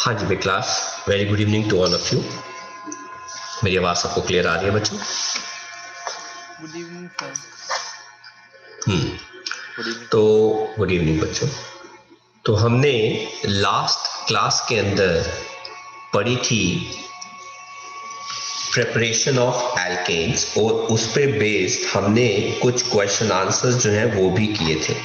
हाँ जी class, very good evening to all of you. मेरी आवाज सबको क्लियर आ रही है बच्चों? Good evening sir. Good evening. तो गुड इवनिंग बच्चों। तो हमने लास्ट क्लास के अंदर पढ़ी थी प्रिपरेशन ऑफ एल्केन्स और उस पे बेस्ड हमने कुछ क्वेश्चन आंसर्स जो हैं वो भी किए थे।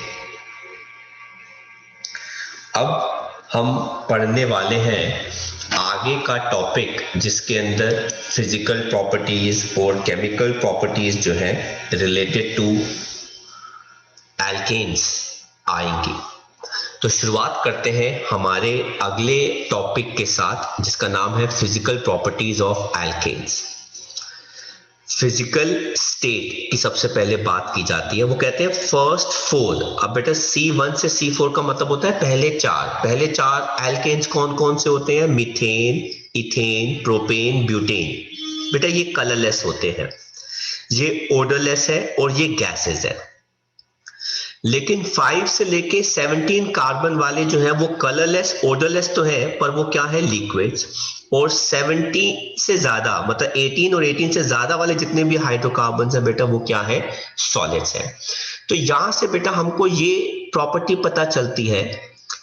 अब हम पढ़ने वाले हैं आगे का टॉपिक जिसके अंदर फिजिकल प्रॉपर्टीज और केमिकल प्रॉपर्टीज जो है रिलेटेड टू एल्केन्स आएंगी। तो शुरुआत करते हैं हमारे अगले टॉपिक के साथ जिसका नाम है physical properties of alkanes. Physical state की सबसे पहले बात की जाती है, वो कहते हैं फर्स्ट फोर। अब बेटा C1 से C4 का मतलब होता है पहले चार एल्केन्स कौन कौन से होते हैं? Methane, ethane, propane, butane. बेटा ये कलरलेस होते हैं, ये ओडरलेस है और ये गैसेस है। लेकिन 5 से लेके 17 कार्बन वाले जो है वो कलरलेस ओडरलेस तो है पर वो क्या है? लिक्विड्स। और 70 से ज्यादा मतलब 18 और 18 से ज्यादा वाले जितने भी हाइड्रोकार्बन है बेटा वो क्या है? सॉलिड्स है। तो यहां से बेटा हमको ये प्रॉपर्टी पता चलती है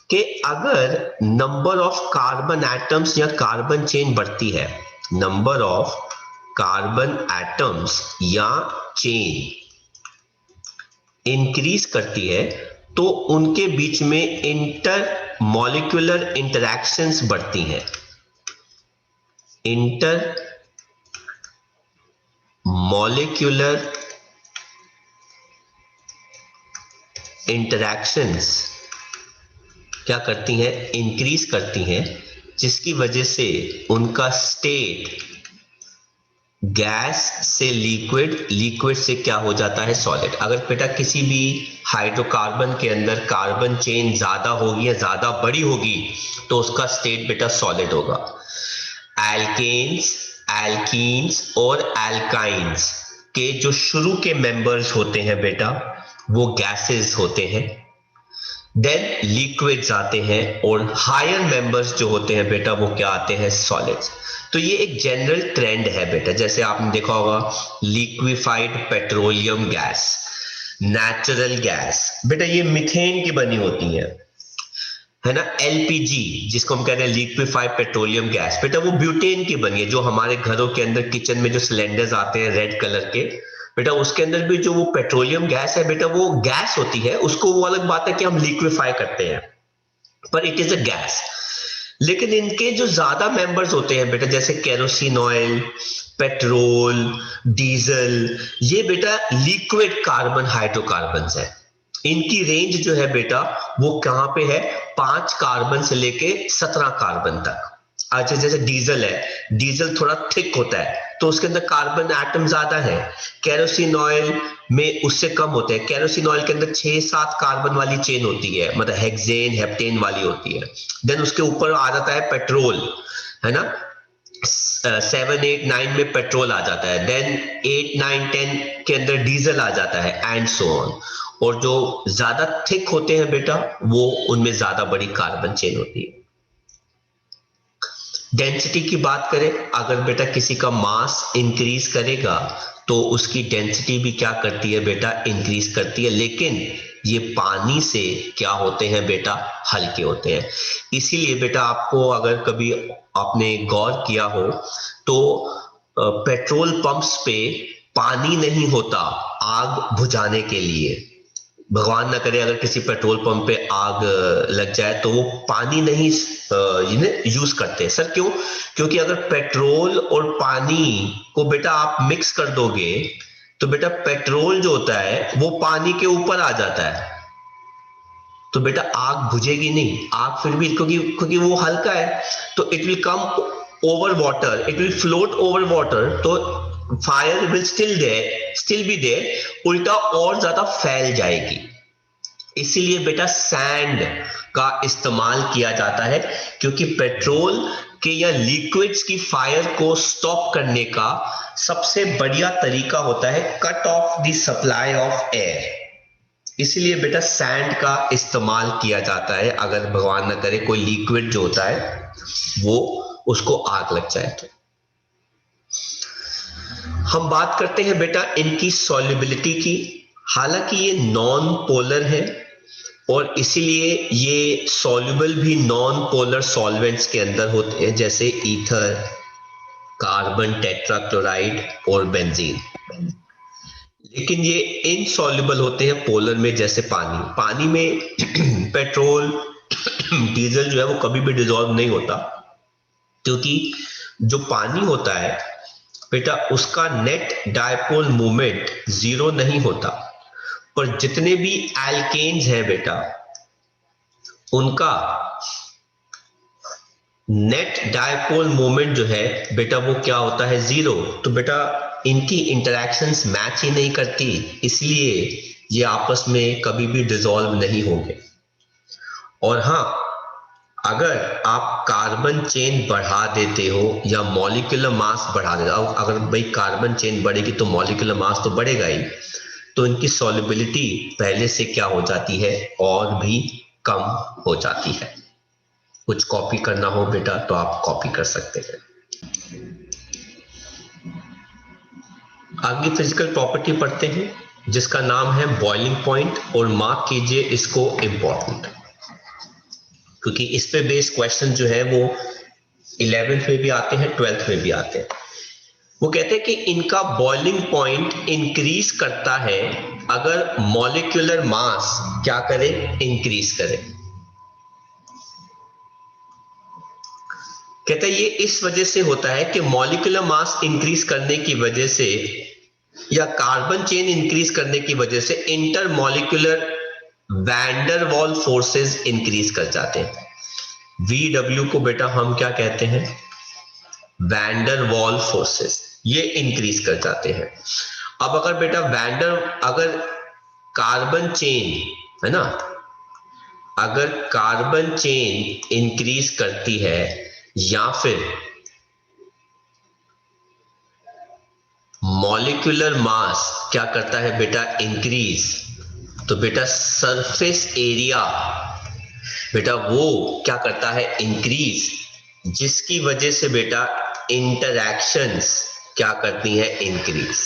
कि अगर नंबर ऑफ कार्बन एटम्स या कार्बन चेन बढ़ती है, नंबर ऑफ कार्बन एटम्स या चेन इंक्रीज करती है तो उनके बीच में इंटर मॉलिक्यूलर इंटरैक्शंस बढ़ती हैं। इंटर मॉलिक्यूलर इंटरैक्शंस क्या करती हैं? इंक्रीज करती हैं, जिसकी वजह से उनका स्टेट गैस से लिक्विड, लिक्विड से क्या हो जाता है? सॉलिड। अगर बेटा किसी भी हाइड्रोकार्बन के अंदर कार्बन चेन ज्यादा होगी या ज्यादा बड़ी होगी तो उसका स्टेट बेटा सॉलिड होगा। एल्केन्स, एल्कीन्स और एल्काइंस के जो शुरू के मेंबर्स होते हैं बेटा वो गैसेस होते हैं, देन लिक्विड्स आते हैं और हायर मेंबर्स जो होते हैं बेटा वो क्या आते हैं? सॉलिड्स। तो ये एक जनरल ट्रेंड है बेटा, जैसे आपने देखा होगा liquefied petroleum gas, natural gas, बेटा ये मीथेन की बनी होती है ना। एलपीजी जिसको हम कहते हैं लिक्विफाइड पेट्रोलियम गैस, बेटा वो ब्यूटेन की बनी है। जो हमारे घरों के अंदर किचन में जो सिलेंडर्स आते हैं रेड कलर के, बेटा उसके अंदर भी जो वो पेट्रोलियम गैस है बेटा वो गैस होती है। उसको वो अलग बात है कि हम लिक्विफाई करते हैं पर इट इज अ गैस। लेकिन इनके जो ज्यादा मेंबर्स होते हैं बेटा जैसे केरोसिन ऑयल, पेट्रोल, डीजल, ये बेटा लिक्विड कार्बन हाइड्रोकार्बन है। इनकी रेंज जो है बेटा वो कहां पे है? 5 कार्बन से लेके 17 कार्बन तक। अच्छा जैसे डीजल है, डीजल थोड़ा थिक होता है तो उसके अंदर कार्बन एटम ज्यादा है। केरोसिन ऑयल में उससे कम होते हैं। केरोसिन ऑयल के अंदर 6-7 कार्बन वाली चेन होती है, मतलब हेक्सेन हेप्टेन वाली होती है। देन उसके ऊपर आ जाता है पेट्रोल, है ना। 7, 8, 9 में पेट्रोल आ जाता है, देन 8, 9, 10 के अंदर डीजल आ जाता है एंड सो ऑन। और जो ज्यादा थिक होते हैं बेटा वो उनमें ज्यादा बड़ी कार्बन चेन होती है। डेंसिटी की बात करें, अगर बेटा किसी का मास इंक्रीज करेगा तो उसकी डेंसिटी भी क्या करती है बेटा? इंक्रीज करती है। लेकिन ये पानी से क्या होते हैं बेटा? हल्के होते हैं। इसीलिए बेटा आपको अगर कभी आपने गौर किया हो तो पेट्रोल पंप्स पे पानी नहीं होता आग बुझाने के लिए। भगवान ना करे अगर किसी पेट्रोल पंप पे आग लग जाए तो वो पानी नहीं यूज करते। सर क्यों? क्योंकि अगर पेट्रोल और पानी को बेटा आप मिक्स कर दोगे तो बेटा पेट्रोल जो होता है वो पानी के ऊपर आ जाता है, तो बेटा आग बुझेगी नहीं। आग फिर भी क्योंकि क्योंकि वो हल्का है तो it will come over water, it will float over water, तो fire will still be there, उल्टा और ज्यादा फैल जाएगी। इसीलिए बेटा सैंड का इस्तेमाल किया जाता है, क्योंकि पेट्रोल के या लिक्विड्स की फायर को स्टॉप करने का सबसे बढ़िया तरीका होता है cut off the supply of air. इसलिए बेटा सैंड का इस्तेमाल किया जाता है अगर भगवान ना करे कोई लिक्विड जो होता है वो उसको आग लग जाए तो। हम बात करते हैं बेटा इनकी सॉल्युबिलिटी की। हालांकि ये नॉन पोलर है और इसीलिए ये सॉल्युबल भी नॉन पोलर सॉल्वेंट्स के अंदर होते हैं, जैसे ईथर, कार्बन टेट्राक्लोराइड और बेंजीन। लेकिन ये इनसॉल्युबल होते हैं पोलर में, जैसे पानी। पानी में पेट्रोल डीजल जो है वो कभी भी डिसॉल्व नहीं होता, क्योंकि जो पानी होता है बेटा उसका नेट डायपोल मोमेंट जीरो नहीं होता। पर जितने भी एल्केन्स हैं बेटा उनका नेट डायपोल मोमेंट जो है बेटा वो क्या होता है, जीरो। तो बेटा इनकी इंटरैक्शंस मैच ही नहीं करती, इसलिए ये आपस में कभी भी डिसॉल्व नहीं होंगे। और हाँ, अगर आप कार्बन चेन बढ़ा देते हो या मॉलिक्यूलर मास बढ़ा देते हो, अगर भाई कार्बन चेन बढ़ेगी तो मॉलिक्यूलर मास तो बढ़ेगा ही, तो इनकी सॉल्युबिलिटी पहले से क्या हो जाती है, और भी कम हो जाती है। कुछ कॉपी करना हो बेटा तो आप कॉपी कर सकते हैं। आगे फिजिकल प्रॉपर्टी पढ़ते हैं जिसका नाम है बॉइलिंग पॉइंट, और मार्क कीजिए इसको इंपॉर्टेंट, क्योंकि इस पे बेस्ड क्वेश्चन जो है वो 11th में भी आते हैं, 12th में भी आते हैं। वो कहते हैं कि इनका बॉइलिंग पॉइंट इंक्रीज करता है अगर मॉलिक्यूलर मास क्या करे, इंक्रीज करे। कहते हैं ये इस वजह से होता है कि मॉलिक्यूलर मास इंक्रीज करने की वजह से या कार्बन चेन इंक्रीज करने की वजह से inter molecular wander wall forces increase कर जाते हैं। VW को बेटा हम क्या कहते हैं, वैंडर वॉल फोर्सेस, ये इंक्रीज कर जाते हैं। अब अगर बेटा अगर कार्बन चेन है ना, अगर कार्बन चेन इंक्रीज करती है या फिर मॉलिक्यूलर मास क्या करता है बेटा, इंक्रीज, तो बेटा सरफेस एरिया बेटा वो क्या करता है, इंक्रीज, जिसकी वजह से बेटा इंटरैक्शंस क्या करती है, इंक्रीज।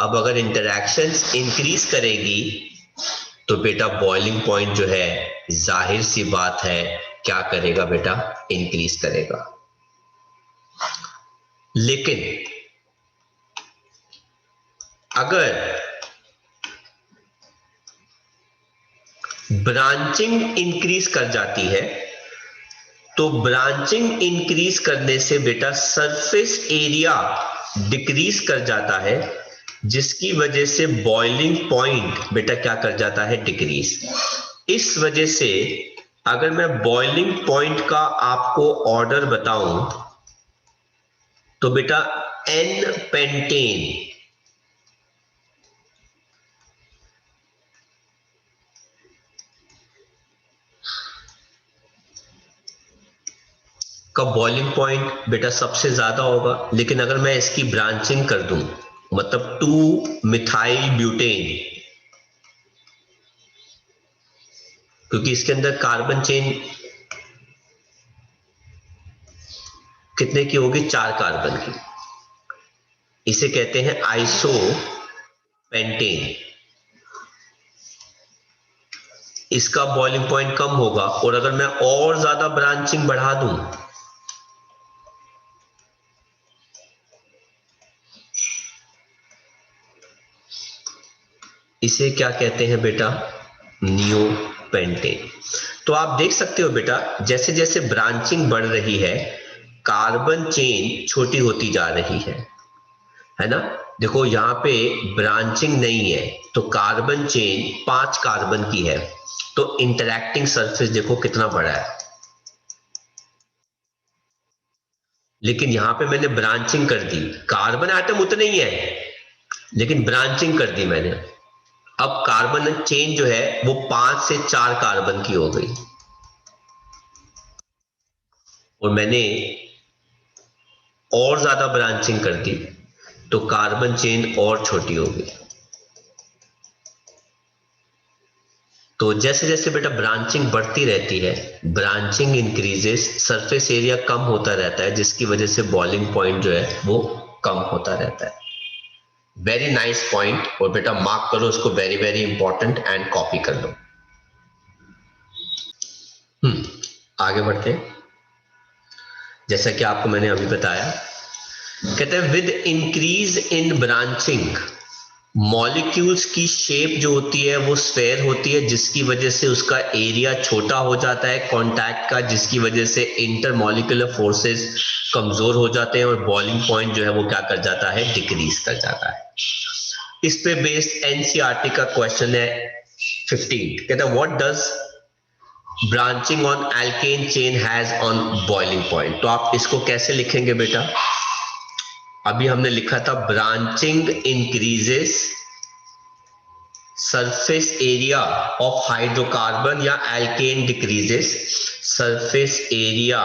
अब अगर इंटरैक्शंस इंक्रीज करेगी तो बेटा बॉइलिंग पॉइंट जो है जाहिर सी बात है क्या करेगा बेटा, इंक्रीज करेगा। लेकिन अगर ब्रांचिंग इंक्रीज कर जाती है तो ब्रांचिंग इंक्रीज करने से बेटा सरफेस एरिया डिक्रीज कर जाता है, जिसकी वजह से बॉइलिंग पॉइंट बेटा क्या कर जाता है, डिक्रीज। इस वजह से अगर मैं बॉइलिंग पॉइंट का आपको ऑर्डर बताऊं तो बेटा एन पेंटेन का बॉइलिंग पॉइंट बेटा सबसे ज्यादा होगा। लेकिन अगर मैं इसकी ब्रांचिंग कर दूं, मतलब 2 मिथाइल ब्यूटेन, क्योंकि इसके अंदर कार्बन चेन कितने की होगी, 4 कार्बन की, इसे कहते हैं आइसो पेंटेन। इसका बॉइलिंग पॉइंट कम होगा, और अगर मैं और ज्यादा ब्रांचिंग बढ़ा दूं इसे क्या कहते हैं बेटा, नियोपेंटेन। तो आप देख सकते हो बेटा जैसे जैसे ब्रांचिंग बढ़ रही है कार्बन चेन छोटी होती जा रही है ना। देखो यहां पे ब्रांचिंग नहीं है तो कार्बन चेन 5 कार्बन की है, तो इंटरैक्टिंग सरफेस देखो कितना बड़ा है। लेकिन यहां पे मैंने ब्रांचिंग कर दी, कार्बन आइटम उतने ही है लेकिन ब्रांचिंग कर दी मैंने। अब कार्बन चेन जो है वो 5 से 4 कार्बन की हो गई, और मैंने और ज्यादा ब्रांचिंग कर दी तो कार्बन चेन और छोटी हो गई। तो जैसे जैसे बेटा ब्रांचिंग बढ़ती रहती है, ब्रांचिंग इंक्रीजेस, सरफेस एरिया कम होता रहता है, जिसकी वजह से बॉइलिंग पॉइंट जो है वो कम होता रहता है। वेरी नाइस पॉइंट, और बेटा मार्क करो उसको, very very important, and copy कर लो। आगे बढ़ते हैं। जैसा कि आपको मैंने अभी बताया, कहते हैं with increase in branching, molecules की शेप जो होती है वो स्फेयर होती है, जिसकी वजह से उसका एरिया छोटा हो जाता है कांटेक्ट का, जिसकी वजह से इंटरमॉलिक्यूलर फोर्सेस कमजोर हो जाते हैं, और बॉइलिंग पॉइंट जो है वो क्या कर जाता है, डिक्रीज कर जाता है। इस पे बेस्ड एनसीईआरटी का क्वेश्चन है 15, कहता है what does branching on alkane chain has on boiling point. तो आप इसको कैसे लिखेंगे बेटा, अभी हमने लिखा था branching increases surface area of hydrocarbon, या alkane decreases surface area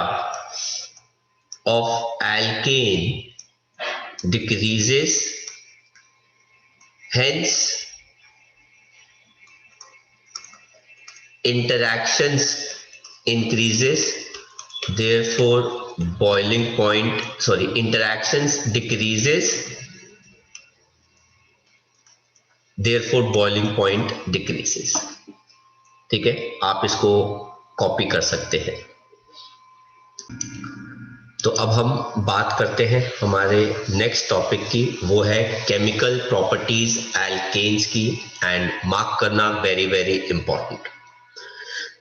of alkane decreases, hence interactions increases, therefore boiling point, interactions decreases, therefore boiling point decreases। ठीक है, आप इसको कॉपी कर सकते हैं। तो अब हम बात करते हैं हमारे नेक्स्ट टॉपिक की, वो है केमिकल प्रॉपर्टीज एल्केन्स की, एंड मार्क करना वेरी वेरी इंपॉर्टेंट।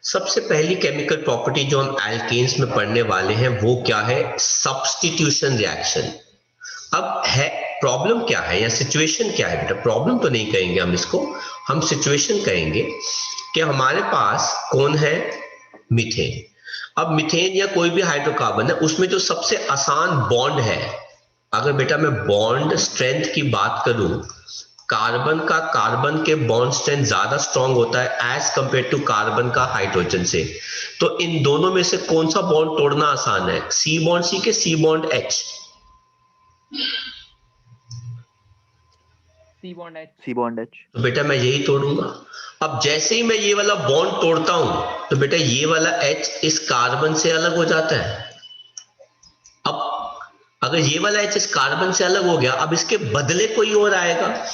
सबसे पहली केमिकल प्रॉपर्टी जो हम एल्केन्स में पढ़ने वाले हैं वो क्या है, सब्स्टिट्यूशन रिएक्शन। अब है प्रॉब्लम क्या है या सिचुएशन क्या है बेटा, प्रॉब्लम तो नहीं कहेंगे हम इसको, हम सिचुएशन कहेंगे कि हमारे पास कौन है, मीथेन। अब मीथेन या कोई भी हाइड्रोकार्बन है, उसमें जो सबसे आसान बॉन्ड है, अगर बेटा मैं बॉन्ड स्ट्रेंथ की बात करूं, कार्बन के बॉन्ड स्ट्रेंथ ज्यादा स्ट्रांग होता है एज कंपेयर टू कार्बन का हाइड्रोजन से। तो इन दोनों में से कौन सा बॉन्ड तोड़ना आसान है, सी बॉन्ड सी के सी बॉन्ड एच? सी बॉन्ड एच। तो बेटा मैं यही तोड़ूंगा। अब जैसे ही मैं ये वाला बॉन्ड तोड़ता हूं, तो बेटा ये वाला एच इस कार्बन से अलग हो जाता है। अब अगर ये वाला एच इस कार्बन से अलग हो गया, अब इसके बदले कोई और आएगा।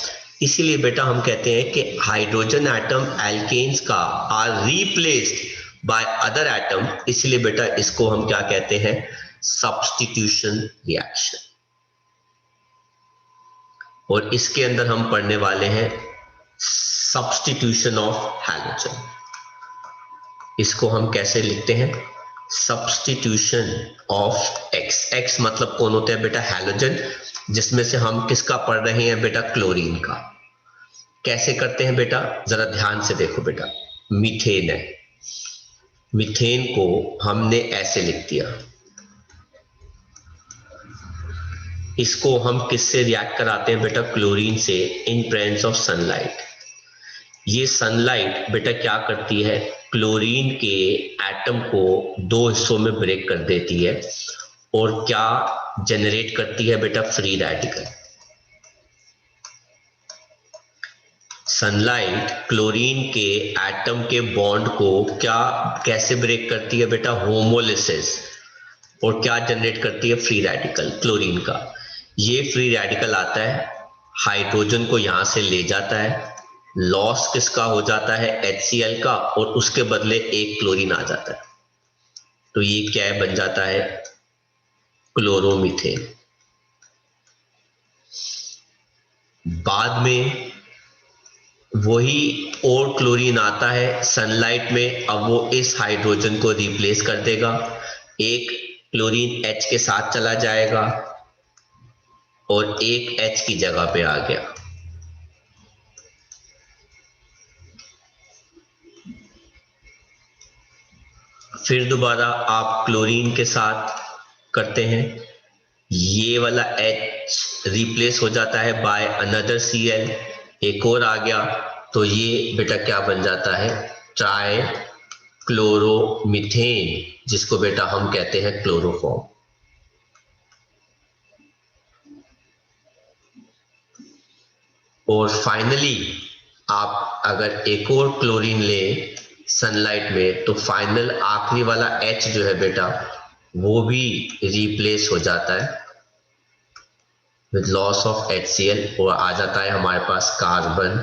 इसीलिए बेटा हम कहते हैं कि हाइड्रोजन एटम एल्केन्स का आर रीप्लेस्ड बाय अदर एटम, इसलिए बेटा इसको हम क्या कहते हैं, सब्स्टिट्यूशन रिएक्शन। और इसके अंदर हम पढ़ने वाले हैं सब्स्टिट्यूशन ऑफ हैलोजन। इसको हम कैसे लिखते हैं, सब्स्टिट्यूशन ऑफ एक्स। एक्स मतलब कौन होता है बेटा, हैलोजन, जिसमें से हम किसका पढ़ रहे हैं बेटा, क्लोरीन का। कैसे करते हैं बेटा, जरा ध्यान से देखो बेटा, मीथेन है, मीथेन को हमने ऐसे लिख दिया, इसको हम किससे रिएक्ट कराते हैं बेटा, क्लोरीन से, इन प्रेजेंस ऑफ सनलाइट। ये सनलाइट बेटा क्या करती है, क्लोरीन के एटम को दो हिस्सों में ब्रेक कर देती है, और क्या जनरेट करती है बेटा, फ्री रेडिकल। सनलाइट क्लोरीन के एटम के बॉन्ड को क्या कैसे ब्रेक करती है बेटा, होमोलिसिस, और क्या जनरेट करती है, फ्री रेडिकल क्लोरीन का। ये फ्री रेडिकल आता है, हाइड्रोजन को यहां से ले जाता है, लॉस किसका हो जाता है, HCl का, और उसके बदले एक क्लोरीन आ जाता है। तो ये क्या है, बन जाता है क्लोरोमीथेन। बाद में वही और क्लोरीन आता है सनलाइट में, अब वो इस हाइड्रोजन को रिप्लेस कर देगा, एक क्लोरीन H के साथ चला जाएगा और एक H की जगह पे आ गया। फिर दोबारा आप क्लोरीन के साथ करते हैं, ये वाला H रिप्लेस हो जाता है बाय अनदर Cl, एक और आ गया, तो ये बेटा क्या बन जाता है, ट्राई क्लोरोमीथेन, जिसको बेटा हम कहते हैं क्लोरोफॉर्म। और फाइनली आप अगर एक और क्लोरीन ले सनलाइट में तो फाइनल आखिरी वाला H जो है बेटा वो भी रिप्लेस हो जाता है विद लॉस ऑफ HCl और आ जाता है हमारे पास कार्बन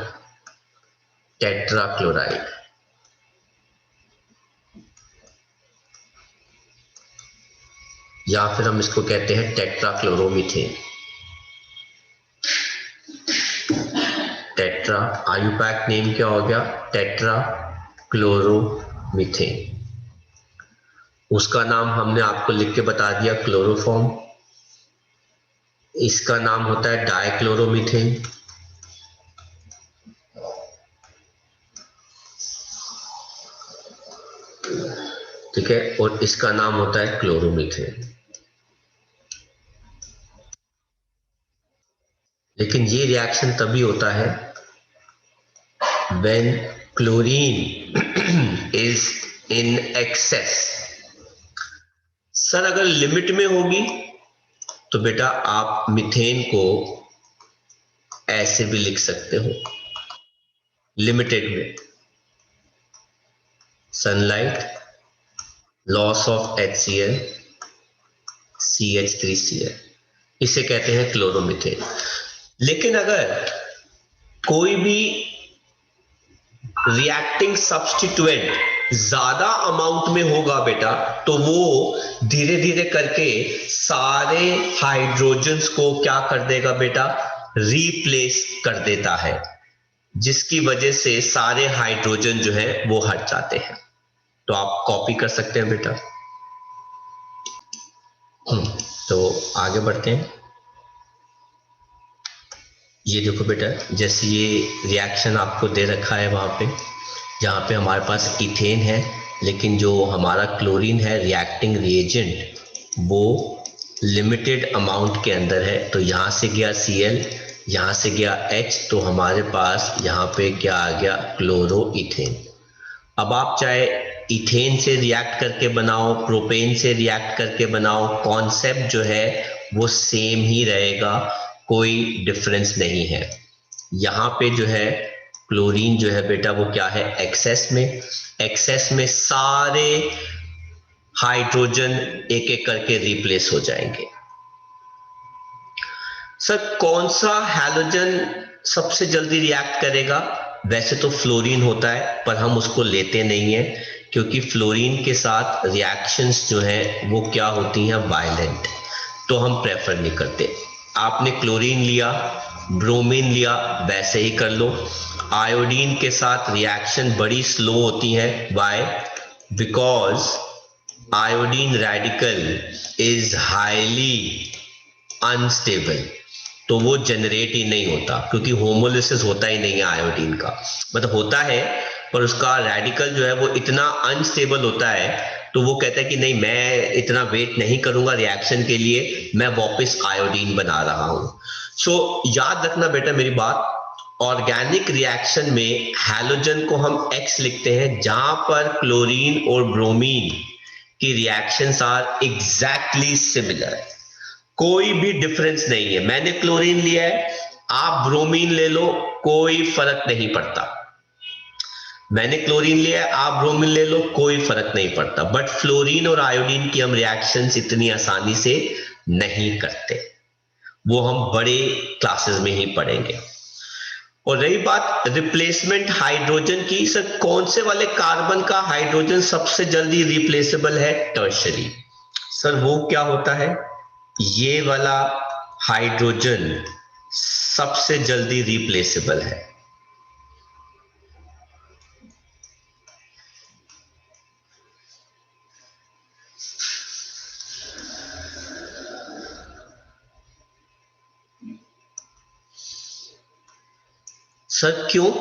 टेट्राक्लोराइड। या फिर हम इसको कहते हैं टेट्राक्लोरोमीथेन। टेट्रा आयुपैक नेम क्या हो गया? Tetra chloromethane. उसका नाम हमने आपको लिख के बता दिया क्लोरोफॉर्म। इसका नाम होता है डाइक्लोरोमीथेन। ठीक है, और इसका नाम होता है क्लोरोमीथेन। लेकिन ये रिएक्शन तभी होता है when chlorine is in excess। Sir अगर लिमिट में होगी तो बेटा आप मीथेन को ऐसे भी लिख सकते हो, लिमिटेड में sunlight, loss of HCl, CH3Cl, इसे कहते हैं क्लोरोमीथेन। लेकिन अगर कोई भी रिएक्टिंग सब्स्टिट्यूएंट ज्यादा अमाउंट में होगा बेटा तो वो धीरे धीरे करके सारे हाइड्रोजन्स को क्या कर देगा बेटा? रिप्लेस कर देता है, जिसकी वजह से सारे हाइड्रोजन जो है वो हट जाते हैं। तो आप कॉपी कर सकते हैं बेटा। तो आगे बढ़ते हैं। ये देखो बेटा, जैसे ये रिएक्शन आपको दे रखा है वहां पे, जहाँ पे हमारे पास इथेन है, लेकिन जो हमारा क्लोरीन है रिएक्टिंग रिएजेंट वो लिमिटेड अमाउंट के अंदर है। तो यहाँ से गया Cl, यहाँ से गया H, तो हमारे पास यहाँ पे क्या आ गया? Chloro ethane. अब आप चाहे इथेन से रिएक्ट करके बनाओ, प्रोपेन से रिएक्ट करके बनाओ, कॉन्सेप्ट जो है वो सेम ही रहेगा, कोई डिफरेंस नहीं है। यहाँ पे जो है क्लोरीन जो है बेटा वो क्या है? एक्सेस में। एक्सेस में सारे हाइड्रोजन एक एक करके रिप्लेस हो जाएंगे। सर कौन सा हैलोजन सबसे जल्दी रिएक्ट करेगा? वैसे तो फ्लोरीन होता है, पर हम उसको लेते नहीं है क्योंकि फ्लोरीन के साथ रिएक्शंस जो है वो क्या होती हैं? वायलेंट, तो हम प्रेफर नहीं करते। आपने क्लोरीन लिया, ब्रोमीन लिया, वैसे ही कर लो। आयोडीन के साथ रिएक्शन बड़ी स्लो होती है। Why? Because iodine radical is highly unstable, तो वो जनरेट ही नहीं होता क्योंकि होमोलिसिस होता ही नहीं है आयोडीन का। मतलब होता है पर उसका रेडिकल जो है वो इतना अनस्टेबल होता है, तो वो कहता है कि नहीं मैं इतना वेट नहीं करूंगा रिएक्शन के लिए, मैं वापस आयोडीन बना रहा हूं। सो याद रखना बेटा मेरी बात, ऑर्गेनिक रिएक्शन में हैलोजन को हम X लिखते हैं जहां पर क्लोरीन और ब्रोमीन की रिएक्शंस आर एग्जैक्टली सिमिलर, कोई भी डिफरेंस नहीं है। मैंने क्लोरीन लिया है, आप ब्रोमीन ले लो, कोई फर्क नहीं पड़ता। मैंने क्लोरीन लिया है, आप ब्रोमीन ले लो, कोई फर्क नहीं पड़ता। बट फ्लोरीन और आयोडीन की हम रिएक्शंस इतनी आसानी से नहीं करते, वो हम बड़े क्लासेस में ही पढ़ेंगे। और रही बात रिप्लेसमेंट हाइड्रोजन की, सर कौन से वाले कार्बन का हाइड्रोजन सबसे जल्दी रिप्लेसेबल है? टर्शरी। सर वो क्या होता है? ये वाला हाइड्रोजन सबसे जल्दी रिप्लेसेबल है। सर क्यों?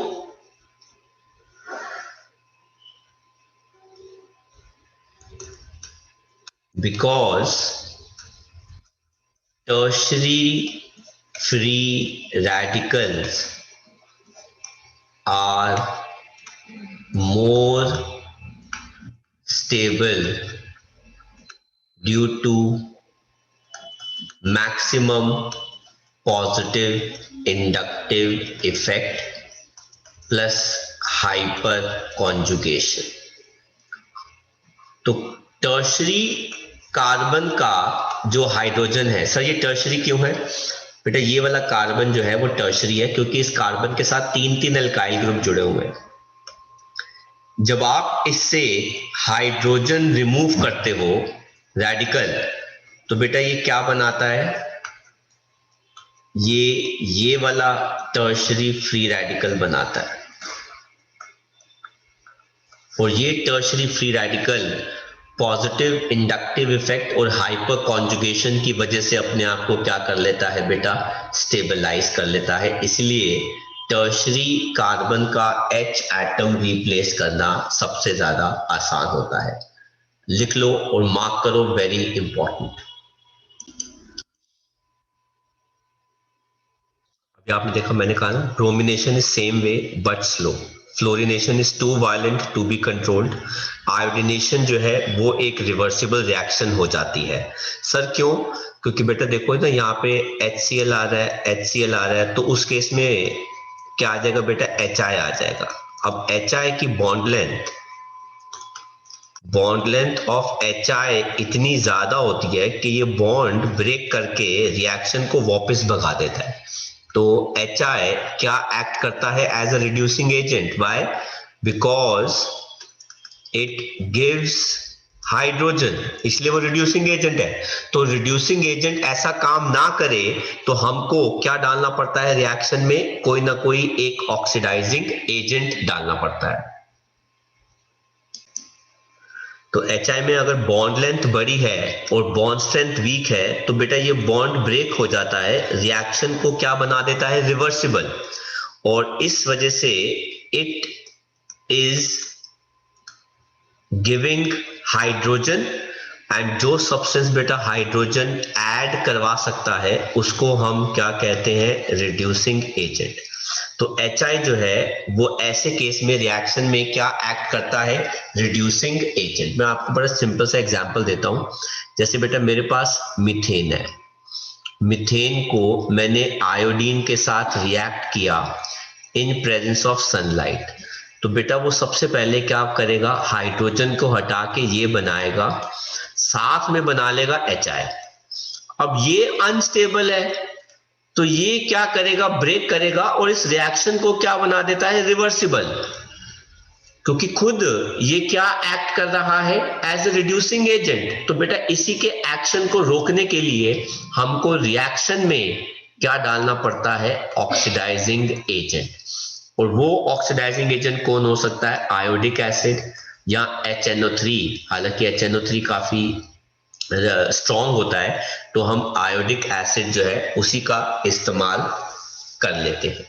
Because tertiary free radicals are more stable due to maximum positive inductive effect plus hyper conjugation. तो टर्शरी कार्बन का जो हाइड्रोजन है, सर ये टर्शरी क्यों है बेटा? ये वाला कार्बन जो है वो टर्शरी है क्योंकि इस कार्बन के साथ 3 अल्काइल ग्रुप जुड़े हुए हैं। जब आप इससे हाइड्रोजन रिमूव करते हो रेडिकल, तो बेटा ये क्या बनाता है? ये वाला टर्शरी फ्री रेडिकल बनाता है। और ये tertiary free radical positive inductive effect और हाइपर कॉन्जुगेशन की वजह से अपने आप को क्या कर लेता है बेटा? स्टेबलाइज कर लेता है। इसलिए टर्शरी कार्बन का H एटम रिप्लेस करना सबसे ज्यादा आसान होता है। लिख लो और मार्क करो, वेरी इंपॉर्टेंट। अभी आपने देखा, मैंने कहा ना, bromination is same way but slow, fluorination is too violent to be controlled, iodination जो है वो एक रिवर्सिबल रिएक्शन हो जाती है। सर क्यों? क्योंकि बेटा देखो ना, यहाँ पे HCl आ रहा है, HCl आ रहा है, तो उस केस में क्या आ जाएगा बेटा? HI आ जाएगा। अब HI की बॉन्ड लेंथ ऑफ HI इतनी ज्यादा होती है कि ये बॉन्ड ब्रेक करके रिएक्शन को वापस भगा देता है। तो HI क्या एक्ट करता है as a reducing agent? Why? Because it gives hydrogen, इसलिए वो रिड्यूसिंग एजेंट है। तो रिड्यूसिंग एजेंट ऐसा काम ना करे तो हमको क्या डालना पड़ता है रिएक्शन में? कोई ना कोई एक ऑक्सीडाइजिंग एजेंट डालना पड़ता है। तो HI में अगर बॉन्ड लेंथ बड़ी है और बॉन्ड स्ट्रेंथ वीक है तो बेटा ये बॉन्ड ब्रेक हो जाता है, रिएक्शन को क्या बना देता है? रिवर्सिबल। और इस वजह से it is giving hydrogen, and जो सब्सटेंस बेटा हाइड्रोजन ऐड करवा सकता है उसको हम क्या कहते हैं? Reducing agent. तो HI जो है वो ऐसे केस में रिएक्शन में क्या एक्ट करता है? Reducing agent. मैं आपको बड़ा सिंपल सा एग्जांपल देता हूं। जैसे बेटा मेरे पास मीथेन है, मीथेन को मैंने आयोडीन के साथ रिएक्ट किया इन प्रेजेंस ऑफ सनलाइट, तो बेटा वो सबसे पहले क्या करेगा? हाइड्रोजन को हटा के ये बनाएगा, साथ में बना लेगा HI। अब ये अनस्टेबल है तो ये क्या करेगा? ब्रेक करेगा और इस रिएक्शन को क्या बना देता है? रिवर्सिबल। क्योंकि खुद ये क्या एक्ट कर रहा है? As a reducing agent. तो बेटा इसी के एक्शन को रोकने के लिए हमको रिएक्शन में क्या डालना पड़ता है? Oxidizing agent. और वो ऑक्सीडाइजिंग एजेंट कौन हो सकता है? आयोडिक एसिड या HNO3। हालांकि HNO3 काफी स्ट्रॉन्ग होता है, तो हम आयोडिक एसिड जो है उसी का इस्तेमाल कर लेते हैं।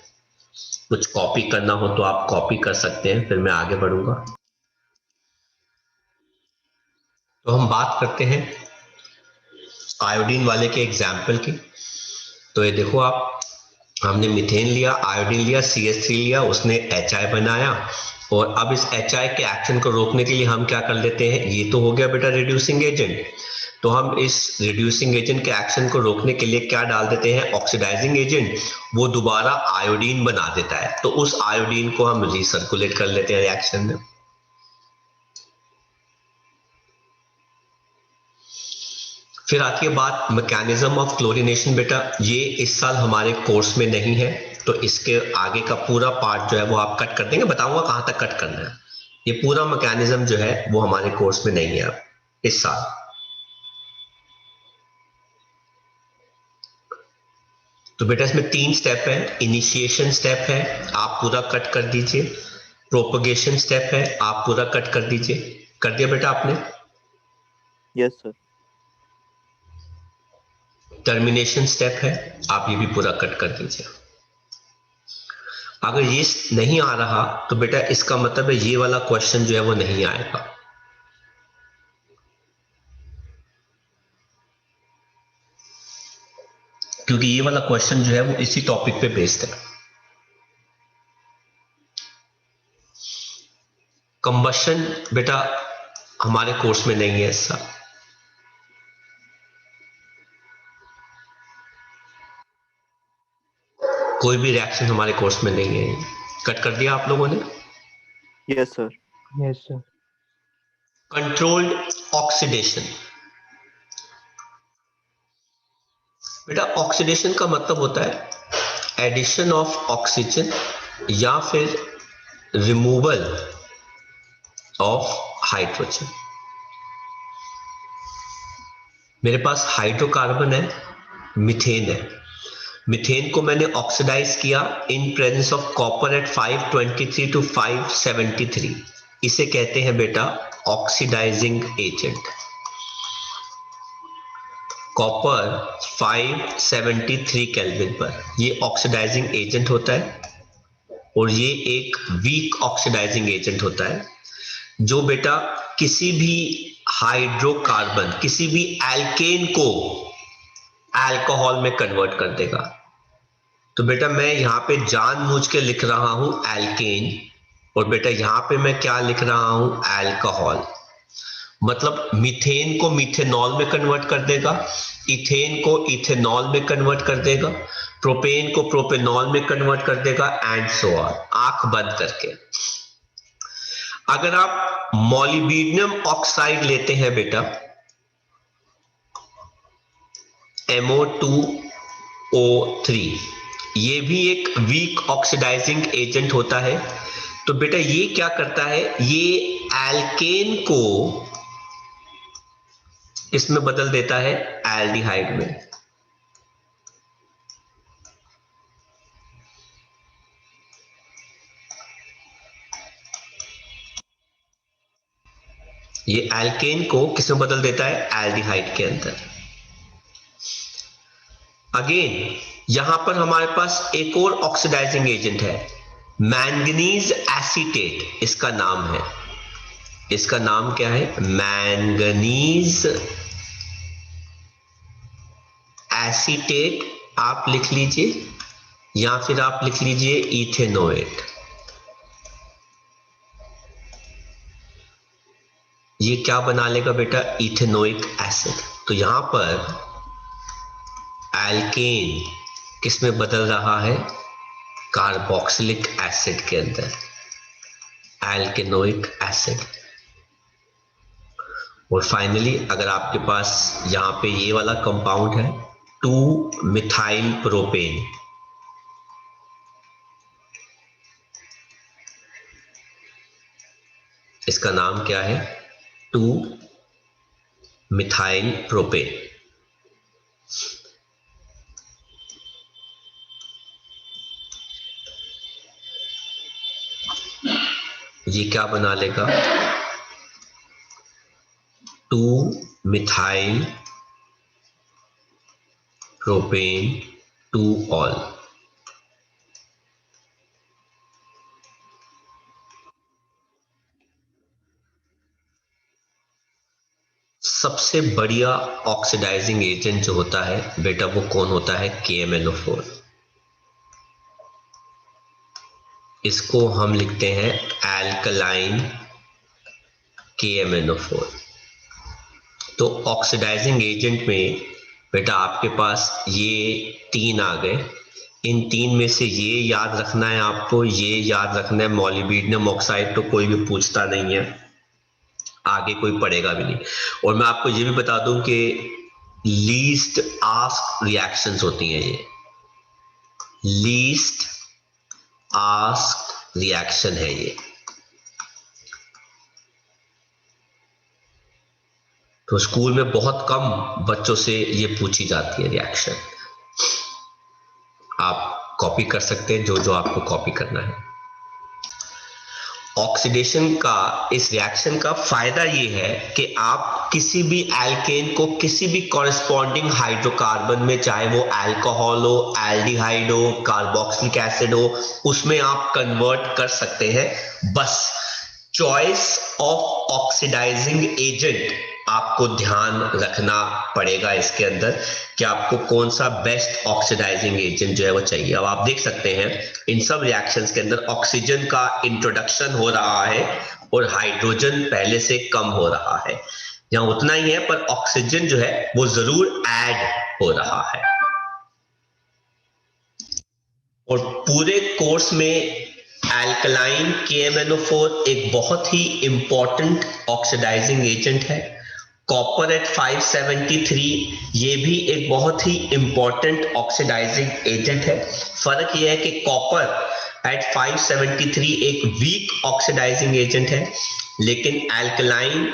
कुछ कॉपी करना हो तो आप कॉपी कर सकते हैं, फिर मैं आगे बढ़ूंगा। तो हम बात करते हैं आयोडीन वाले के एग्जाम्पल की। तो ये देखो आप, हमने मीथेन लिया, आयोडीन लिया, CH3 लिया, उसने HI बनाया, और अब इस HI के एक्शन को रोकने के लिए हम क्या कर लेते हैं? ये तो हो गया बेटा रिड्यूसिंग एजेंट। तो हम इस रिड्यूसिंग एजेंट के एक्शन को रोकने के लिए क्या डाल देते हैं? Oxidizing agent. वो दोबारा आयोडीन बना देता है, तो उस आयोडीन को हम रिसर्कुलेट कर लेते हैं रिएक्शन में। फिर आती है बात मैकेनिज्म ऑफ क्लोरीनेशन। बेटा ये इस साल हमारे कोर्स में नहीं है, तो इसके आगे का पूरा पार्ट जो है वो आप कट कर देंगे, बताऊंगा कहां तक कट करना है। ये पूरा मैकेनिज्म जो है वो हमारे कोर्स में नहीं है अब इस साल। तो बेटा इसमें 3 स्टेप है। इनिशिएशन स्टेप है, आप पूरा कट कर दीजिए। प्रोपगेशन स्टेप है, आप पूरा कट कर दीजिए। कर दिया बेटा आपने? Yes, sir. टर्मिनेशन स्टेप है, आप ये भी पूरा कट कर दीजिए। अगर ये नहीं आ रहा तो बेटा इसका मतलब है ये वाला क्वेश्चन जो है वो नहीं आएगा। क्योंकि ये वाला क्वेश्चन जो है वो इसी टॉपिक पे बेस्ड है। कंबशन बेटा हमारे कोर्स में नहीं है ऐसा। कोई भी रिएक्शन हमारे कोर्स में नहीं है। कट कर दिया आप लोगों ने? Yes, sir. Yes, sir. Controlled oxidation. बेटा ऑक्सीडेशन का मतलब होता है एडिशन ऑफ ऑक्सीजन या फिर रिमूवल ऑफ हाइड्रोजन। मेरे पास हाइड्रोकार्बन है, मीथेन है। मीथेन को मैंने ऑक्सीडाइज किया in presence of copper at 523 to 573। इसे कहते हैं बेटा ऑक्सीडाइजिंग एजेंट। कॉपर 573 केल्विन पर ये ऑक्सीडाइजिंग एजेंट होता है, और ये एक वीक ऑक्सीडाइजिंग एजेंट होता है जो बेटा किसी भी हाइड्रोकार्बन, किसी भी एल्केन को अल्कोहल में कन्वर्ट कर देगा। तो बेटा मैं यहां पे जानबूझ के लिख रहा हूं एल्केन, और बेटा यहां पे मैं क्या लिख रहा हूं अल्कोहल। मतलब मीथेन को मीथेनॉल में कन्वर्ट कर देगा, इथेन को इथेनॉल में कन्वर्ट कर देगा, प्रोपेन को प्रोपेनॉल में कन्वर्ट कर देगा, एंड सो ऑन, आंख बंद करके। अगर आप मॉलिब्डेनम ऑक्साइड लेते हैं बेटा, MO2O3, ये भी एक वीक ऑक्सीडाइजिंग एजेंट होता है। तो बेटा ये क्या करता है, ये एल्केन को इसमें बदल देता है एल्डिहाइड में। ये एल्केन को किसमें बदल देता है, एल्डिहाइड के अंदर। अगेन यहां पर हमारे पास एक और ऑक्सीडाइजिंग एजेंट है, मैंगनीज एसीटेट इसका नाम है। इसका नाम क्या है, मैंगनीज एसीटेट। आप लिख लीजिए या फिर आप लिख लीजिए इथेनोएट। ये क्या बना लेगा बेटा, इथेनोइक एसिड। तो यहां पर एल्केन किसमें बदल रहा है, कार्बोक्सिलिक एसिड के अंदर, एल्केनोइक एसिड। और फाइनली अगर आपके पास यहां पे ये वाला कंपाउंड है 2 मिथाइल प्रोपेन, इसका नाम क्या है, 2 मिथाइल प्रोपेन। ये क्या बना लेगा, 2 मिथाइल प्रोपेन 2 ऑल। सबसे बढ़िया ऑक्सीडाइजिंग एजेंट जो होता है बेटा वो कौन होता है, KMnO4। इसको हम लिखते हैं एल्कलाइन KMnO4। तो ऑक्सीडाइजिंग एजेंट में बेटा आपके पास ये 3 आ गए। इन 3 में से ये याद रखना है आपको, ये याद रखना है मॉलिब्डेनम ऑक्साइड तो कोई भी पूछता नहीं है, आगे कोई पढ़ेगा भी नहीं। और मैं आपको ये भी बता दूं कि लीस्ट आस्क रिएक्शंस होती हैं, ये लीस्ट आस्क रिएक्शन है ये। तो स्कूल में बहुत कम बच्चों से ये पूछी जाती है रिएक्शन। आप कॉपी कर सकते हैं जो जो आपको कॉपी करना है। ऑक्सीडेशन का, इस रिएक्शन का फायदा ये है कि आप किसी भी एल्केन को किसी भी कॉरेस्पॉन्डिंग हाइड्रोकार्बन में, चाहे वो अल्कोहल हो, एल्डिहाइड हो, कार्बोक्सिलिक एसिड हो, उसमें आप कन्वर्ट कर सकते हैं। बस चॉइस ऑफ ऑक्सीडाइजिंग एजेंट आपको ध्यान रखना पड़ेगा इसके अंदर कि आपको कौन सा बेस्ट ऑक्सीडाइजिंग एजेंट जो है वो चाहिए। अब आप देख सकते हैं इन सब रिएक्शंस के अंदर ऑक्सीजन का इंट्रोडक्शन हो रहा है और हाइड्रोजन पहले से कम हो रहा है। यहाँ उतना ही है पर ऑक्सीजन जो है वो जरूर ऐड हो रहा है। और पूरे कोर्स में एल्कलाइन KMnO4 एक बहुत ही इंपॉर्टेंट ऑक्सीडाइजिंग एजेंट है। कॉपर एट 573 ये भी एक बहुत ही इंपॉर्टेंट ऑक्सीडाइजिंग एजेंट है। फर्क यह है कि कॉपर एट 573 एक वीक ऑक्सीडाइजिंग एजेंट है, लेकिन एल्कलाइन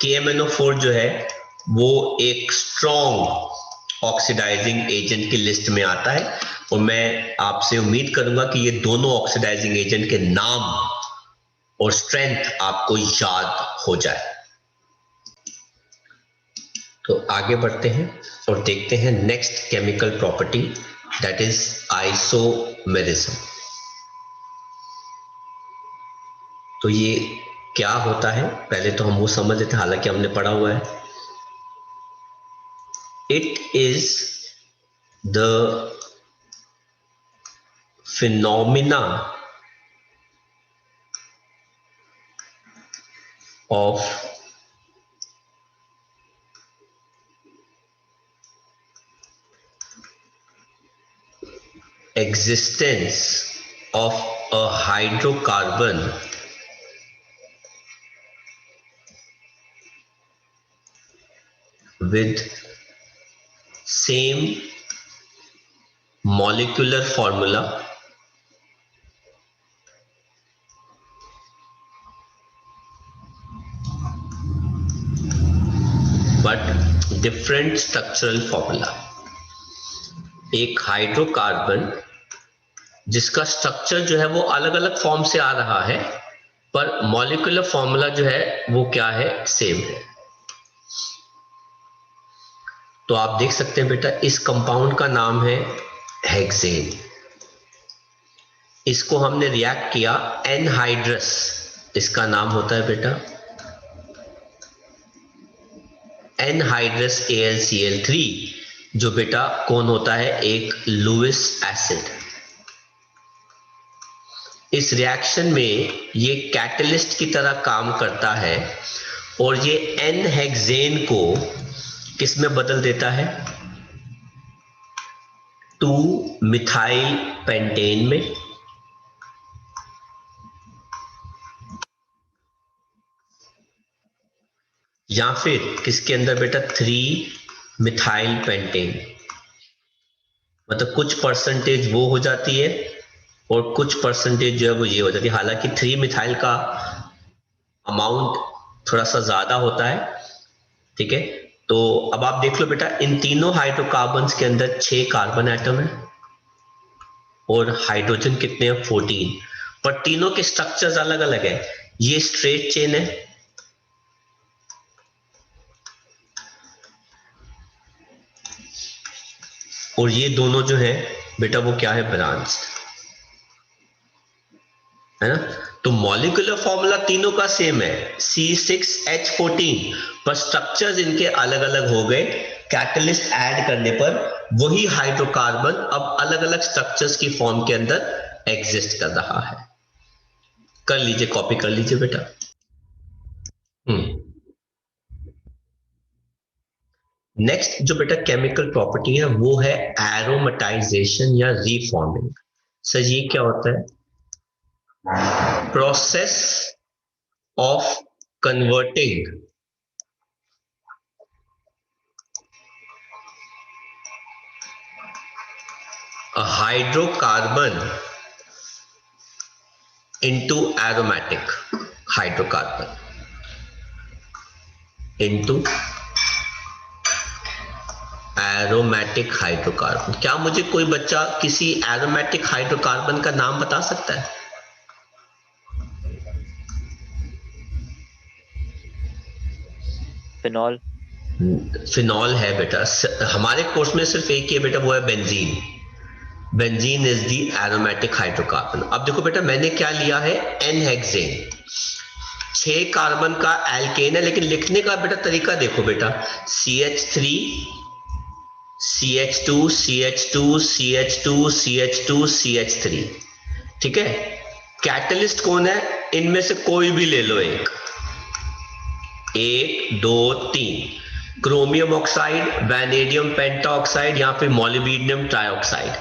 KMnO4 जो है वो एक स्ट्रॉन्ग ऑक्सीडाइजिंग एजेंट की लिस्ट में आता है। और मैं आपसे उम्मीद करूंगा कि ये दोनों ऑक्सीडाइजिंग एजेंट के नाम और स्ट्रेंथ आपको याद हो जाए। तो आगे बढ़ते हैं और देखते हैं next chemical property, that is isomerism. तो ये क्या होता है पहले तो हम वो समझ लेते हैं, हालांकि हमने पढ़ा हुआ है। It is the phenomena of existence of a hydrocarbon with same molecular formula but different structural formula। एक हाइड्रोकार्बन जिसका स्ट्रक्चर जो है वो अलग अलग फॉर्म से आ रहा है, पर मॉलिक्यूलर फॉर्मूला जो है वो क्या है, सेम है। तो आप देख सकते हैं बेटा, इस कंपाउंड का नाम है हेक्सेन। इसको हमने रिएक्ट किया एनहाइड्रस, इसका नाम होता है बेटा एनहाइड्रस AlCl3, जो बेटा कौन होता है, एक लुईस एसिड। इस रिएक्शन में ये कैटलिस्ट की तरह काम करता है और ये एन हेक्सेन को किस में बदल देता है, 2 मिथाइल पेंटेन में, या फिर किसके अंदर बेटा 3 मिथाइल पेंटेन। मतलब कुछ परसेंटेज वो हो जाती है और कुछ परसेंटेज जो है वो ये हो जाती है। हालांकि 3 मिथाइल का अमाउंट थोड़ा सा ज्यादा होता है, ठीक है। तो अब आप देख लो बेटा, इन तीनों हाइड्रोकार्बन्स के अंदर 6 कार्बन एटम है और हाइड्रोजन कितने हैं, 14, पर तीनों के स्ट्रक्चर्स अलग अलग है। ये स्ट्रेट चेन है और ये दोनों जो है बेटा वो क्या है, ब्रांच है ना। तो मॉलिक्यूलर फॉर्मूला तीनों का सेम है C6H14, पर स्ट्रक्चर्स इनके अलग अलग हो गए। कैटलिस्ट ऐड करने पर वही हाइड्रोकार्बन अब अलग अलग स्ट्रक्चर्स की फॉर्म के अंदर एग्जिस्ट कर रहा है। कर लीजिए, कॉपी कर लीजिए बेटा। नेक्स्ट जो बेटा केमिकल प्रॉपर्टी है वो है एरोमेटाइजेशन या रीफॉर्मिंग। सर ये क्या होता है, process of converting a hydrocarbon into aromatic hydrocarbon into aromatic hydrocarbon. क्या मुझे कोई बच्चा किसी एरोमेटिक हाइड्रोकार्बन का नाम बता सकता है? फिनॉल। फिनॉल है बेटा, हमारे कोर्स में सिर्फ एक ही है बेटा, वो है benzene. Benzene is the aromatic hydrocarbon. अब देखो बेटा, मैंने क्या लिया है, एन हेक्सेन, 6 कार्बन का एल्केन है, लेकिन लिखने का बेटा तरीका देखो बेटा, CH3 CH2 CH2 CH2 CH2 CH3, ठीक है। कैटलिस्ट कौन है, इनमें से कोई भी ले लो, 1 2 3, क्रोमियम ऑक्साइड, वैनेडियम पेंटाऑक्साइड या फिर मोलिब्डेनम ट्राइऑक्साइड।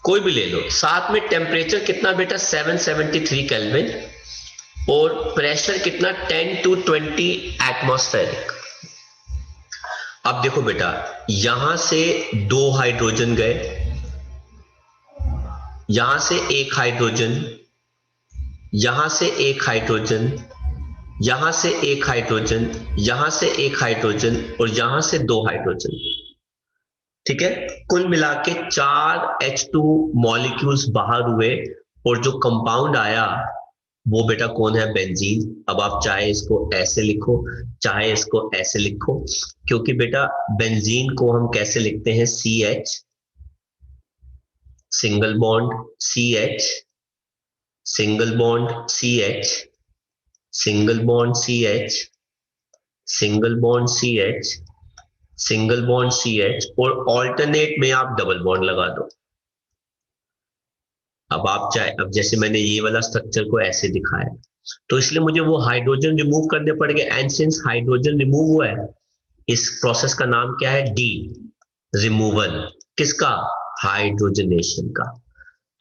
कोई भी ले लो, साथ में टेम्परेचर कितना बेटा 773 केल्विन और प्रेशर कितना 10 to 20 एटमॉस्फेरिक। अब देखो बेटा, यहां से 2 हाइड्रोजन गए, यहां से 1 हाइड्रोजन, यहां से 1 हाइड्रोजन, यहां से 1 हाइड्रोजन, यहां से 1 हाइड्रोजन और यहां से 2 हाइड्रोजन। ठीक है, कुल मिला के 4 H2 मॉलिक्यूल्स बाहर हुए और जो कंपाउंड आया वो बेटा कौन है? बेंजीन। अब आप चाहे इसको ऐसे लिखो, चाहे इसको ऐसे लिखो, क्योंकि बेटा बेंजीन को हम कैसे लिखते हैं? CH, single bond CH, single bond CH, single bond CH, single bond CH, single bond CH और ऑल्टरनेट में आप डबल बॉन्ड लगा दो। अब आप चाहे, अब जैसे मैंने ये वाला स्ट्रक्चर को ऐसे दिखाया, तो इसलिए मुझे वो हाइड्रोजन रिमूव करने पड़ेंगे, एंड सिंस हाइड्रोजन रिमूव हुआ है, इस प्रोसेस का नाम क्या है? D removal. किसका? हाइड्रोजनेशन का।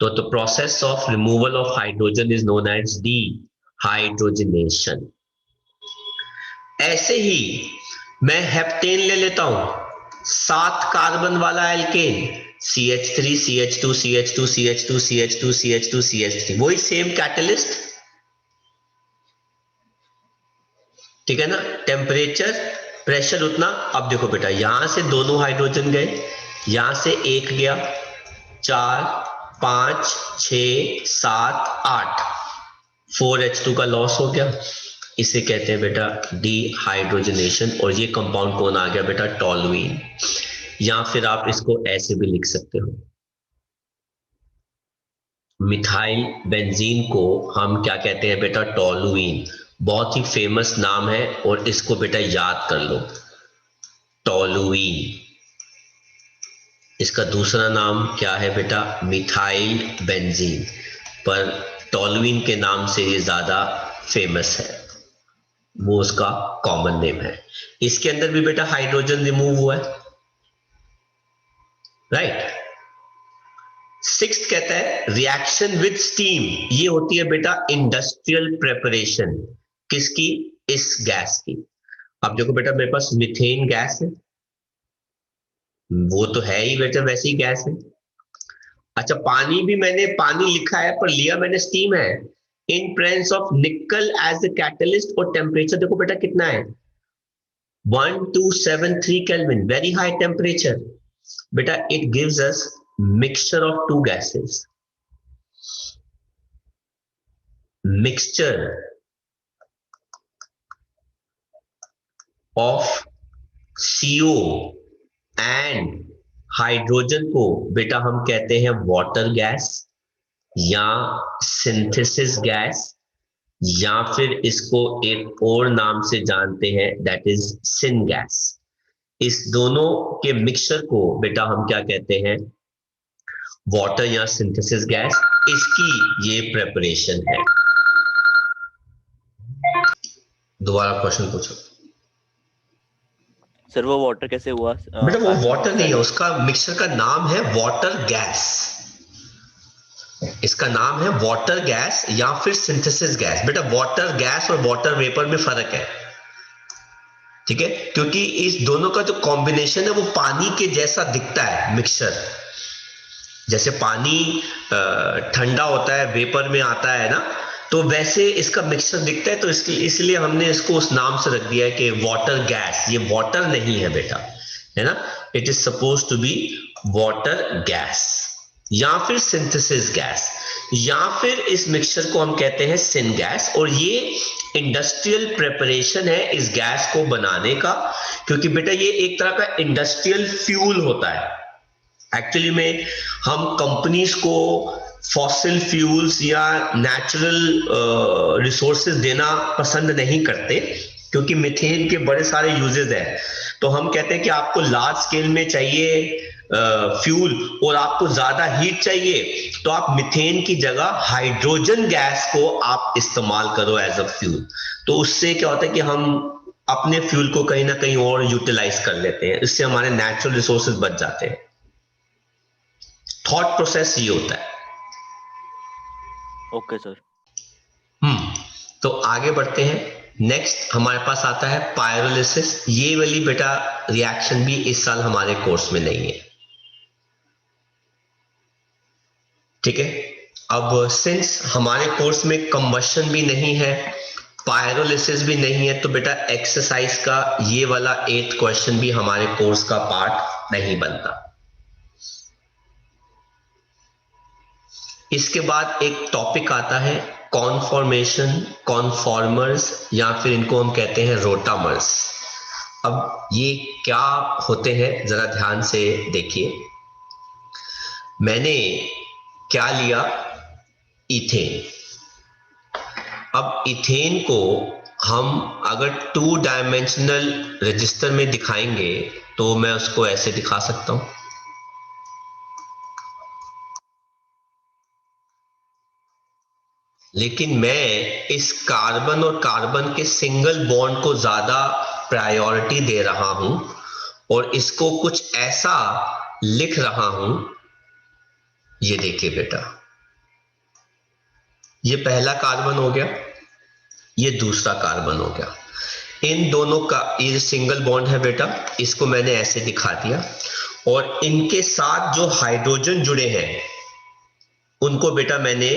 तो the process of removal of hydrogen is known as dehydrogenation. ऐसे ही मैं हेप्टेन ले लेता हूं, 7 कार्बन वाला alkene, CH3 CH2 CH2 CH2 CH2 CH2 CH3, वही सेम कैटलिस्ट। ठीक है ना, टेम्परेचर प्रेशर उतना। अब देखो बेटा, यहां से दोनों हाइड्रोजन गए, यहां से 1 गया, 4 5 6 7 8, 4H2 का लॉस हो गया। इसे कहते हैं बेटा डीहाइड्रोजनेशन। और ये कंपाउंड कौन आ गया बेटा? टोलुइन। या फिर आप इसको ऐसे भी लिख सकते हो, मिथाइल बेंजीन को हम क्या कहते हैं बेटा? टोलुइन। बहुत ही फेमस नाम है और इसको बेटा याद कर लो, टोलुइन। इसका दूसरा नाम क्या है बेटा? मिथाइल बेंजीन, पर टोलुइन के नाम से ये ज्यादा फेमस है, वो उसका कॉमन नेम है। इसके अंदर भी बेटा हाइड्रोजन रिमूव हुआ है, राइट। सिक्स्थ कहता है रिएक्शन विद स्टीम, ये होती है बेटा इंडस्ट्रियल प्रेपरेशन। किसकी? इस गैस की। अब देखो बेटा, मेरे पास मीथेन गैस है, वो तो है ही बेटा वैसी गैस है। अच्छा, पानी भी मैंने पानी लिखा है पर लिया मैंने स्टीम है। In presence of nickel as a catalyst, और टेम्परेचर देखो बेटा कितना है? 1273 केल्विन, वेरी हाई टेम्परेचर। बेटा it gives us mixture of 2 gases, mixture of CO and hydrogen को बेटा हम कहते हैं वाटर गैस या सिंथेसिस गैस, या फिर इसको एक और नाम से जानते हैं, दैट इज सिन गैस। इस दोनों के मिक्सचर को बेटा हम क्या कहते हैं? वाटर या सिंथेसिस गैस। इसकी ये प्रेपरेशन है। दोबारा क्वेश्चन पूछो सर वो वाटर कैसे हुआ? बेटा। वो कार्बन वाटर नहीं है, डाइऑक्साइड। उसका मिक्सचर का नाम है वाटर गैस। इसका नाम है वाटर गैस या फिर सिंथेसिस गैस। बेटा वाटर गैस और वाटर वेपर में फर्क है, ठीक है, क्योंकि इस दोनों का जो कॉम्बिनेशन है वो पानी के जैसा दिखता है मिक्सचर। जैसे पानी ठंडा होता है, वेपर में आता है ना, तो वैसे इसका मिक्सचर दिखता है। तो इसलिए हमने इसको उस नाम से रख दिया है कि वाटर गैस। ये वाटर नहीं है बेटा, है ना। It is suppose to be water gas या फिर सिंथेसिस गैस, या फिर इस मिक्सचर को हम कहते हैं सिन गैस। और ये इंडस्ट्रियल प्रिपरेशन है इस गैस को बनाने का, क्योंकि बेटा ये एक तरह का इंडस्ट्रियल फ्यूल होता है। एक्चुअली में हम कंपनीज को फॉसिल फ्यूल्स या नेचुरल रिसोर्सेज देना पसंद नहीं करते, क्योंकि मीथेन के बड़े सारे यूजेस हैं। तो हम कहते हैं कि आपको लार्ज स्केल में चाहिए फ्यूल और आपको ज्यादा हीट चाहिए, तो आप मीथेन की जगह हाइड्रोजन गैस को आप इस्तेमाल करो एज अ फ्यूल। तो उससे क्या होता है कि हम अपने फ्यूल को कहीं ना कहीं और यूटिलाइज कर लेते हैं, इससे हमारे नेचुरल रिसोर्सेज बच जाते हैं। थॉट प्रोसेस ये होता है। Okay sir. तो आगे बढ़ते हैं। नेक्स्ट हमारे पास आता है पायरोलिसिस। ये वाली बेटा रिएक्शन भी इस साल हमारे कोर्स में नहीं है, ठीक है। अब सिंस हमारे कोर्स में कंबशन भी नहीं है, पायरोलिसिस भी नहीं है, तो बेटा एक्सरसाइज का ये वाला 8th क्वेश्चन भी हमारे कोर्स का पार्ट नहीं बनता। इसके बाद एक टॉपिक आता है कॉन्फॉर्मेशन, कॉन्फॉर्मर्स, या फिर इनको हम कहते हैं रोटामर्स। अब ये क्या होते हैं जरा ध्यान से देखिए। मैंने क्या लिया, इथेन। अब इथेन को हम अगर 2 डायमेंशनल रजिस्टर में दिखाएंगे तो मैं उसको ऐसे दिखा सकता हूं, लेकिन मैं इस कार्बन और कार्बन के सिंगल बॉन्ड को ज्यादा प्रायोरिटी दे रहा हूं और इसको कुछ ऐसा लिख रहा हूं। ये देखिए बेटा, ये पहला कार्बन हो गया, ये दूसरा कार्बन हो गया। इन दोनों का ये सिंगल बॉन्ड है बेटा, इसको मैंने ऐसे दिखा दिया। और इनके साथ जो हाइड्रोजन जुड़े हैं उनको बेटा मैंने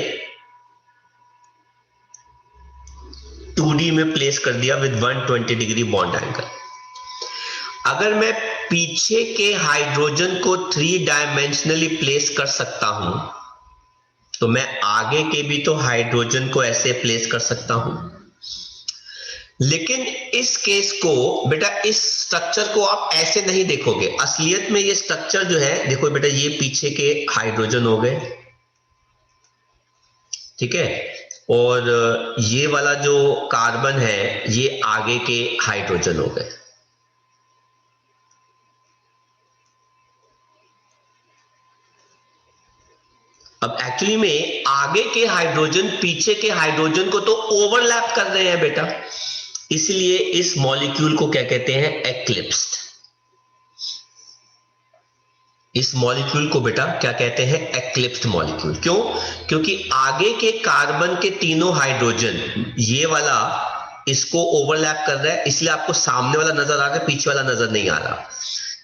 2D में प्लेस कर दिया विद 120 डिग्री बॉन्ड एंगल। अगर मैं पीछे के हाइड्रोजन को 3 डायमेंशनली प्लेस कर सकता हूं तो मैं आगे के भी तो हाइड्रोजन को ऐसे प्लेस कर सकता हूं। लेकिन इस केस को बेटा, इस स्ट्रक्चर को आप ऐसे नहीं देखोगे। असलियत में ये स्ट्रक्चर जो है, देखो बेटा, ये पीछे के हाइड्रोजन हो गए, ठीक है, और ये वाला जो कार्बन है ये आगे के हाइड्रोजन हो गए। अब एक्चुअली में आगे के हाइड्रोजन पीछे के हाइड्रोजन को तो ओवरलैप कर रहे हैं बेटा, इसलिए इस मॉलिक्यूल को क्या कहते हैं, एक्लिप्स्ड। इस मॉलिक्यूल को बेटा क्या कहते हैं, एक्लिप्स्ड मॉलिक्यूल। क्यों? क्योंकि आगे के कार्बन के तीनों हाइड्रोजन ये वाला इसको ओवरलैप कर रहा है, इसलिए आपको सामने वाला नजर आ रहा है, पीछे वाला नजर नहीं आ रहा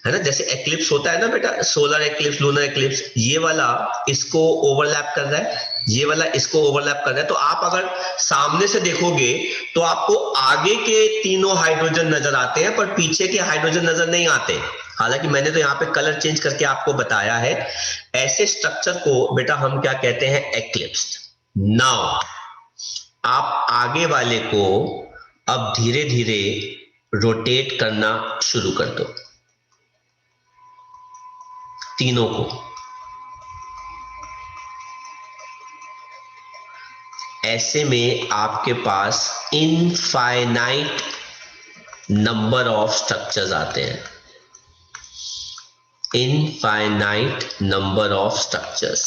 है ना। जैसे एक्लिप्स होता है ना बेटा, सोलर एक्लिप्स, लूनर एक्लिप्स, ये वाला इसको ओवरलैप कर रहा है, ये वाला इसको ओवरलैप कर रहा है। तो आप अगर सामने से देखोगे तो आपको आगे के तीनों हाइड्रोजन नजर आते हैं पर पीछे के हाइड्रोजन नजर नहीं आते। हालांकि मैंने तो यहाँ पे कलर चेंज करके आपको बताया है। ऐसे स्ट्रक्चर को बेटा हम क्या कहते हैं, एक्लिप्स्ड। नाउ आप आगे वाले को अब धीरे धीरे रोटेट करना शुरू कर दो, तीनों को। ऐसे में आपके पास इनफाइनाइट नंबर ऑफ स्ट्रक्चर्स आते हैं, इनफाइनाइट नंबर ऑफ स्ट्रक्चर्स।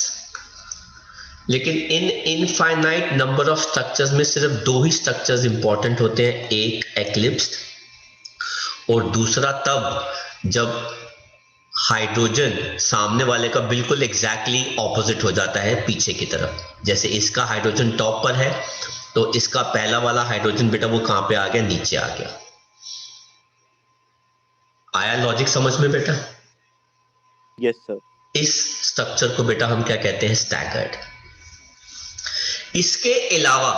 लेकिन इन इनफाइनाइट नंबर ऑफ स्ट्रक्चर्स में सिर्फ 2 ही स्ट्रक्चर्स इंपॉर्टेंट होते हैं, एक एक्लिप्स्ड और दूसरा तब जब हाइड्रोजन सामने वाले का बिल्कुल एग्जैक्टली ऑपोजिट हो जाता है पीछे की तरफ। जैसे इसका हाइड्रोजन टॉप पर है तो इसका पहला वाला हाइड्रोजन बेटा वो कहां पे आ गया, नीचे आ गया। आया लॉजिक समझ में बेटा? Yes sir. इस स्ट्रक्चर को बेटा हम क्या कहते हैं, स्टैगर्ड। इसके अलावा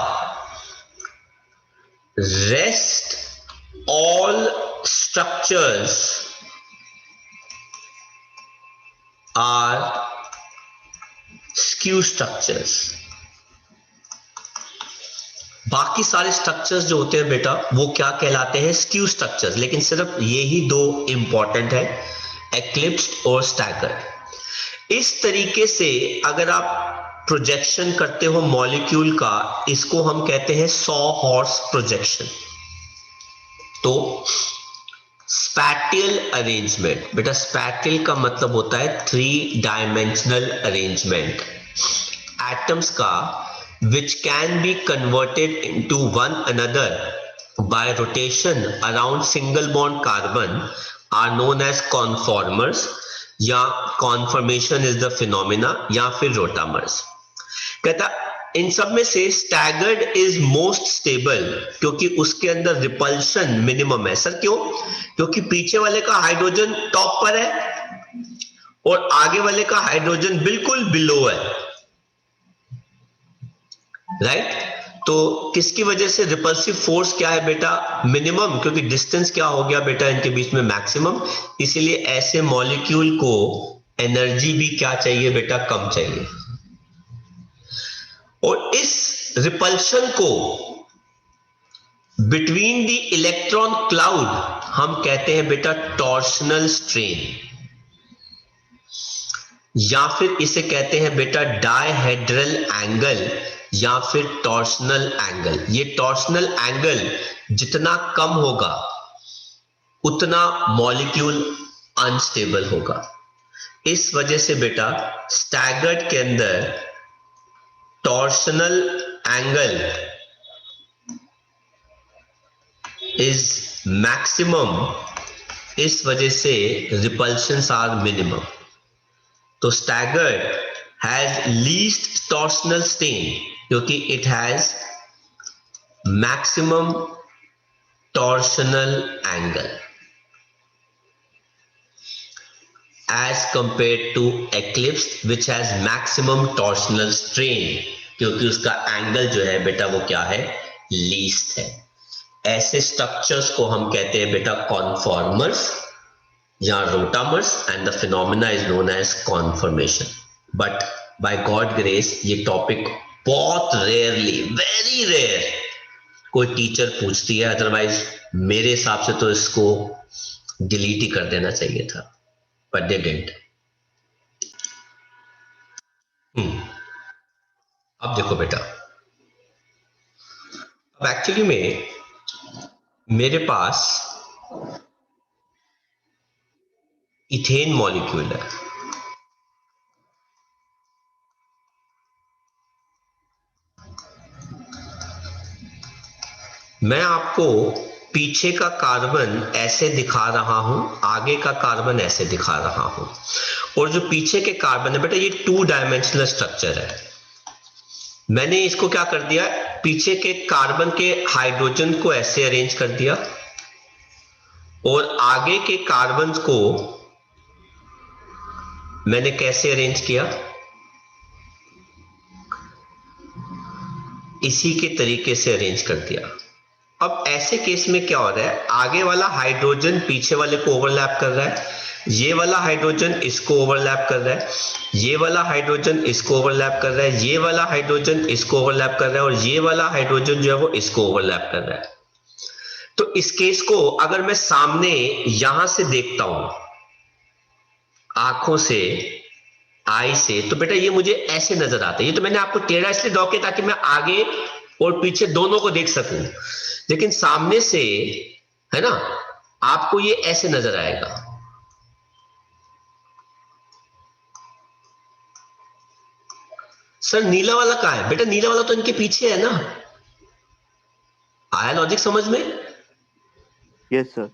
rest all structures are skew structures। बाकी सारे स्ट्रक्चर्स जो होते हैं बेटा वो क्या कहलाते हैं, स्क्यू स्ट्रक्चर्स। लेकिन सिर्फ ये ही 2 इंपॉर्टेंट है, एक्लिप्स्ड और स्टैगर्ड। इस तरीके से अगर आप प्रोजेक्शन करते हो मॉलिक्यूल का, इसको हम कहते हैं सॉ हॉर्स प्रोजेक्शन। तो स्पैटियल अरेंजमेंट बेटा, स्पैटियल का मतलब होता है 3 डायमेंशनल अरेंजमेंट एटम्स का, which can be converted into one another by rotation around single bond carbon are known as conformers, या कॉन्फर्मेशन इज द फिनोमिना या फिर रोटामर्स। कहता इन सब में से स्टैगर्ड इज मोस्ट स्टेबल क्योंकि उसके अंदर रिपल्शन मिनिमम है। सर क्यों? क्योंकि पीछे वाले का हाइड्रोजन टॉप पर है और आगे वाले का हाइड्रोजन बिल्कुल बिलो है, राइट? तो किसकी वजह से रिपल्सिव फोर्स क्या है बेटा? मिनिमम, क्योंकि डिस्टेंस क्या हो गया बेटा इनके बीच में? मैक्सिमम। इसीलिए ऐसे मॉलिक्यूल को एनर्जी भी क्या चाहिए बेटा? कम चाहिए। और इस रिपल्शन को बिटवीन द इलेक्ट्रॉन क्लाउड हम कहते हैं बेटा टॉर्शनल स्ट्रेन, या फिर इसे कहते हैं बेटा डायहेड्रल एंगल या फिर टॉर्शनल एंगल। ये टॉर्शनल एंगल जितना कम होगा उतना मॉलिक्यूल अनस्टेबल होगा। इस वजह से बेटा स्टैगर्ड के अंदर टॉर्शनल एंगल इज मैक्सिमम, इस वजह से रिपल्शंस आर मिनिमम। तो staggered has least torsional strain क्योंकि it has maximum torsional angle as compared to eclipse which has maximum torsional strain क्योंकि उसका एंगल जो है बेटा वो क्या है? लीस्ट है। ऐसे स्ट्रक्चर्स को हम कहते हैं बेटा कॉन्फॉर्मर्स या rotamers and the phenomena is known as conformation. But by god grace ये टॉपिक बहुत रेयरली, वेरी रेयर कोई टीचर पूछती है, अदरवाइज मेरे हिसाब से तो इसको डिलीट ही कर देना चाहिए था, बट दे डिडंट। अब देखो बेटा, अब एक्चुअली में मेरे पास इथेन मॉलिक्यूल है। मैं आपको पीछे का कार्बन ऐसे दिखा रहा हूं, आगे का कार्बन ऐसे दिखा रहा हूं। और जो पीछे के कार्बन है बेटा ये 2 डायमेंशनल स्ट्रक्चर है। मैंने इसको क्या कर दिया, पीछे के कार्बन के हाइड्रोजन को ऐसे अरेंज कर दिया और आगे के कार्बन को मैंने कैसे अरेंज किया? इसी के तरीके से अरेंज कर दिया। अब ऐसे केस में क्या हो रहा है, आगे वाला हाइड्रोजन पीछे वाले को ओवरलैप कर रहा है, ये वाला हाइड्रोजन इसको ओवरलैप कर रहा है, ये वाला हाइड्रोजन इसको ओवरलैप कर रहा है, ये वाला हाइड्रोजन इसको ओवरलैप कर रहा है और ये वाला हाइड्रोजन जो है वो इसको ओवरलैप कर रहा है। तो इस केस को अगर मैं सामने यहां से देखता हूं आंखों से, आई से, तो बेटा ये मुझे ऐसे नजर आता है। ये तो मैंने आपको टेढ़ा इसलिए ड्रॉ किया ताकि मैं आगे और पीछे दोनों को देख सकूं, लेकिन सामने से है ना आपको ये ऐसे नजर आएगा। सर नीला वाला कहां है? बेटा नीला वाला तो इनके पीछे है ना। आया लॉजिक समझ में? Yes sir.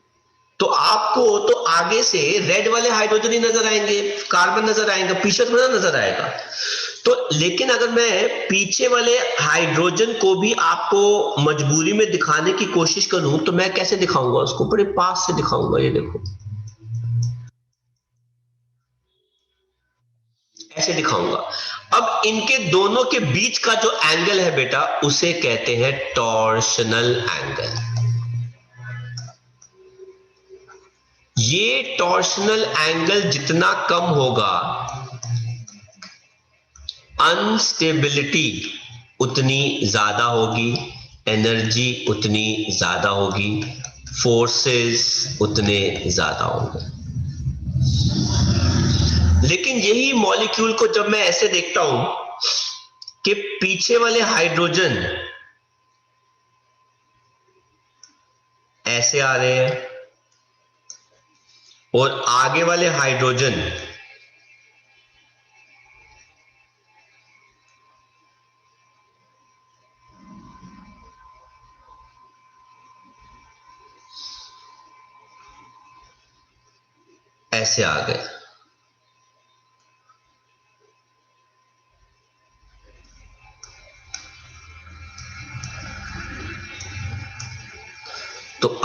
तो आपको तो आगे से रेड वाले हाइड्रोजन ही नजर आएंगे, कार्बन नजर आएंगे, पीछे थोड़ा नजर आएगा। तो लेकिन अगर मैं पीछे वाले हाइड्रोजन को भी आपको मजबूरी में दिखाने की कोशिश करूं तो मैं कैसे दिखाऊंगा उसको? बड़े पास से दिखाऊंगा। ये देखो ऐसे दिखाऊंगा। अब इनके दोनों के बीच का जो एंगल है बेटा उसे कहते हैं टॉर्शनल एंगल। ये टॉर्शनल एंगल जितना कम होगा अनस्टेबिलिटी उतनी ज्यादा होगी, एनर्जी उतनी ज्यादा होगी, फोर्सेस उतने ज्यादा होंगे। लेकिन यही मॉलिक्यूल को जब मैं ऐसे देखता हूं कि पीछे वाले हाइड्रोजन ऐसे आ रहे हैं और आगे वाले हाइड्रोजन ऐसे आ गए,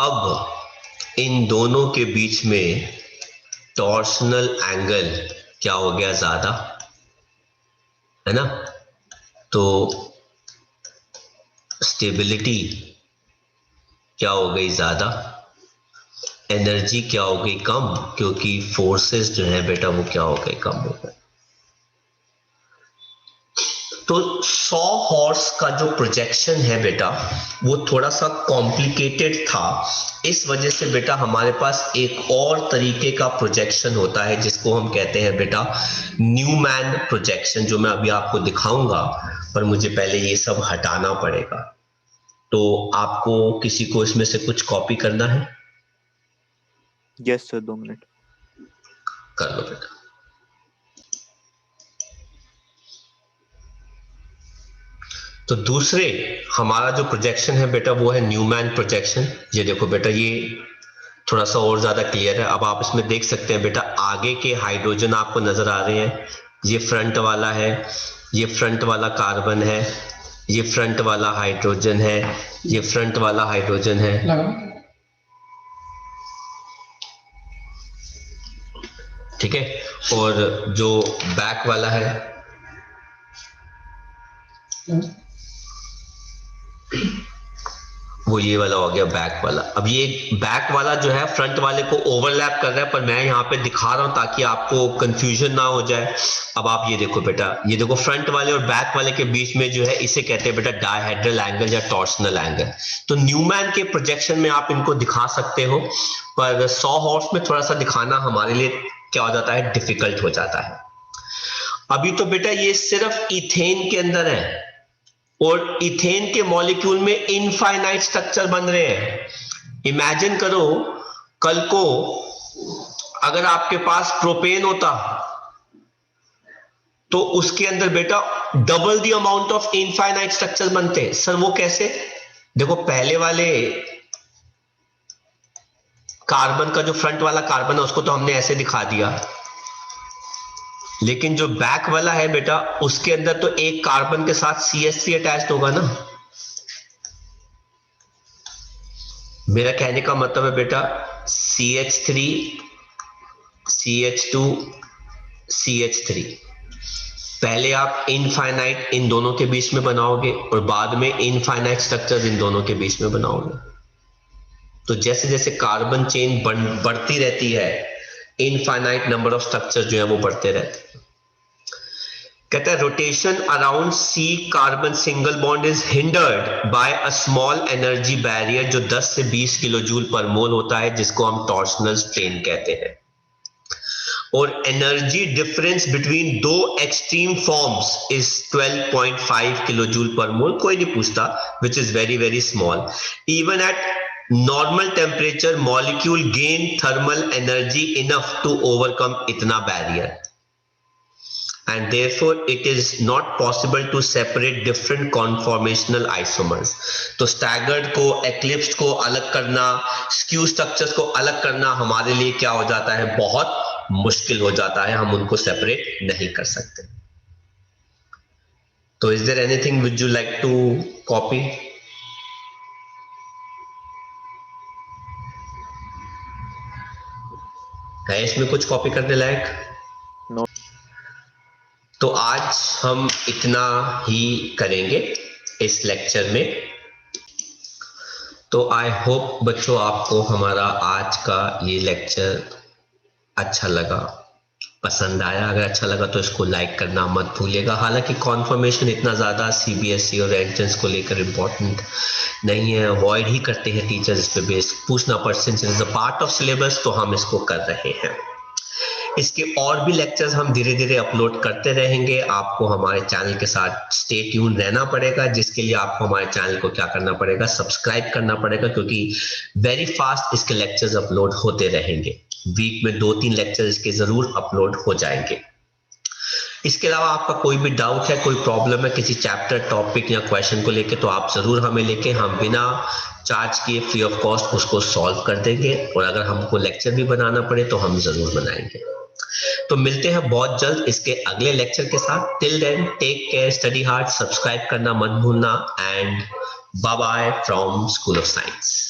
अब इन दोनों के बीच में टॉर्सनल एंगल क्या हो गया, ज्यादा, है ना। तो स्टेबिलिटी क्या हो गई, ज्यादा, एनर्जी क्या हो गई, कम, क्योंकि फोर्सेस जो है बेटा वो क्या हो गए, कम हो गए। तो 100 हॉर्स का जो प्रोजेक्शन है बेटा वो थोड़ा सा कॉम्प्लिकेटेड था, इस वजह से बेटा हमारे पास एक और तरीके का प्रोजेक्शन होता है जिसको हम कहते हैं बेटा न्यूमैन प्रोजेक्शन, जो मैं अभी आपको दिखाऊंगा, पर मुझे पहले ये सब हटाना पड़ेगा। तो आपको किसी को इसमें से कुछ कॉपी करना है? यस सर, 2 मिनट कर लो बेटा। तो दूसरे हमारा जो प्रोजेक्शन है बेटा वो है न्यूमैन प्रोजेक्शन। ये देखो बेटा, ये थोड़ा सा और ज्यादा क्लियर है। अब आप इसमें देख सकते हैं बेटा, आगे के हाइड्रोजन आपको नजर आ रहे हैं, ये फ्रंट वाला है, ये फ्रंट वाला कार्बन है, ये फ्रंट वाला हाइड्रोजन है, ये फ्रंट वाला हाइड्रोजन है, ठीक है। और जो बैक वाला है वो ये वाला हो गया, बैक वाला। अब ये बैक वाला जो है फ्रंट वाले को ओवरलैप कर रहा है, पर मैं यहाँ पे दिखा रहा हूं ताकि आपको कंफ्यूजन ना हो जाए। अब आप ये देखो बेटा, ये देखो फ्रंट वाले और बैक वाले के बीच में जो है इसे कहते हैं बेटा डायहेड्रल एंगल या टॉर्सनल एंगल। तो न्यूमैन के प्रोजेक्शन में आप इनको दिखा सकते हो, पर 100 हॉर्स में थोड़ा सा दिखाना हमारे लिए क्या हो जाता है, डिफिकल्ट हो जाता है। अभी तो बेटा ये सिर्फ इथेन के अंदर है, और इथेन के मॉलिक्यूल में इनफाइनाइट स्ट्रक्चर बन रहे हैं। इमेजिन करो कल को अगर आपके पास प्रोपेन होता तो उसके अंदर बेटा double the amount of infinite structure बनते। सर वो कैसे? देखो पहले वाले कार्बन का जो फ्रंट वाला कार्बन है उसको तो हमने ऐसे दिखा दिया, लेकिन जो बैक वाला है बेटा उसके अंदर तो एक कार्बन के साथ CH3 अटैच्ड होगा ना। मेरा कहने का मतलब है बेटा CH3 CH2 CH3, पहले आप इनफाइनाइट इन दोनों के बीच में बनाओगे और बाद में इनफाइनाइट स्ट्रक्चर इन दोनों के बीच में बनाओगे। तो जैसे जैसे कार्बन चेन बढ़ती रहती है, इनफाइनाइट नंबर ऑफ स्ट्रक्चर जो है वो बढ़ते रहते हैं। कहता है rotation around C carbon single bond is hindered by a small energy barrier जो 10 से 20 किलो जूल पर मोल होता है, जिसको हम टॉर्सनल स्ट्रेन कहते हैं। और एनर्जी डिफरेंस बिटवीन दो extreme forms is 12.5 kilo joule per mole. कोई नहीं पूछता, which is very very small. Even at normal temperature molecule gain thermal energy enough to overcome इतना barrier, and therefore it is not possible to separate different conformational isomers। तो staggered को, eclipsed को अलग करना, skew structures को अलग करना हमारे लिए क्या हो जाता है, बहुत मुश्किल हो जाता है, हम उनको सेपरेट नहीं कर सकते। तो is there anything which you like to copy? है इसमें कुछ कॉपी करने लायक? नो। तो आज हम इतना ही करेंगे इस लेक्चर में। तो आई होप बच्चों आपको हमारा आज का ये लेक्चर अच्छा लगा, पसंद आया। अगर अच्छा लगा तो इसको लाइक करना मत भूलिएगा। हालांकि कॉन्फर्मेशन इतना ज़्यादा CBSE और एंट्रेंस को लेकर इम्पोर्टेंट नहीं है, अवॉइड ही करते हैं टीचर्स इस पे बेस पूछना, पर since it is a part of syllabus तो हम इसको कर रहे हैं। इसके और भी लेक्चर्स हम धीरे धीरे अपलोड करते रहेंगे। आपको हमारे चैनल के साथ स्टे ट्यून रहना पड़ेगा, जिसके लिए आपको हमारे चैनल को क्या करना पड़ेगा, सब्सक्राइब करना पड़ेगा, क्योंकि वेरी फास्ट इसके लेक्चर्स अपलोड होते रहेंगे। वीक में 2-3 लेक्चर इसके जरूर अपलोड हो जाएंगे। इसके अलावा आपका कोई भी डाउट है, कोई प्रॉब्लम है किसी चैप्टर, टॉपिक या क्वेश्चन को लेके, तो आप जरूर हमें लेके, हम बिना चार्ज किए फ्री ऑफ कॉस्ट उसको सॉल्व कर देंगे। और अगर हमको लेक्चर भी बनाना पड़े तो हम जरूर बनाएंगे। तो मिलते हैं बहुत जल्द इसके अगले लेक्चर के साथ। Till then take care, study hard, subscribe करना मत भूलना, and bye bye from school of science.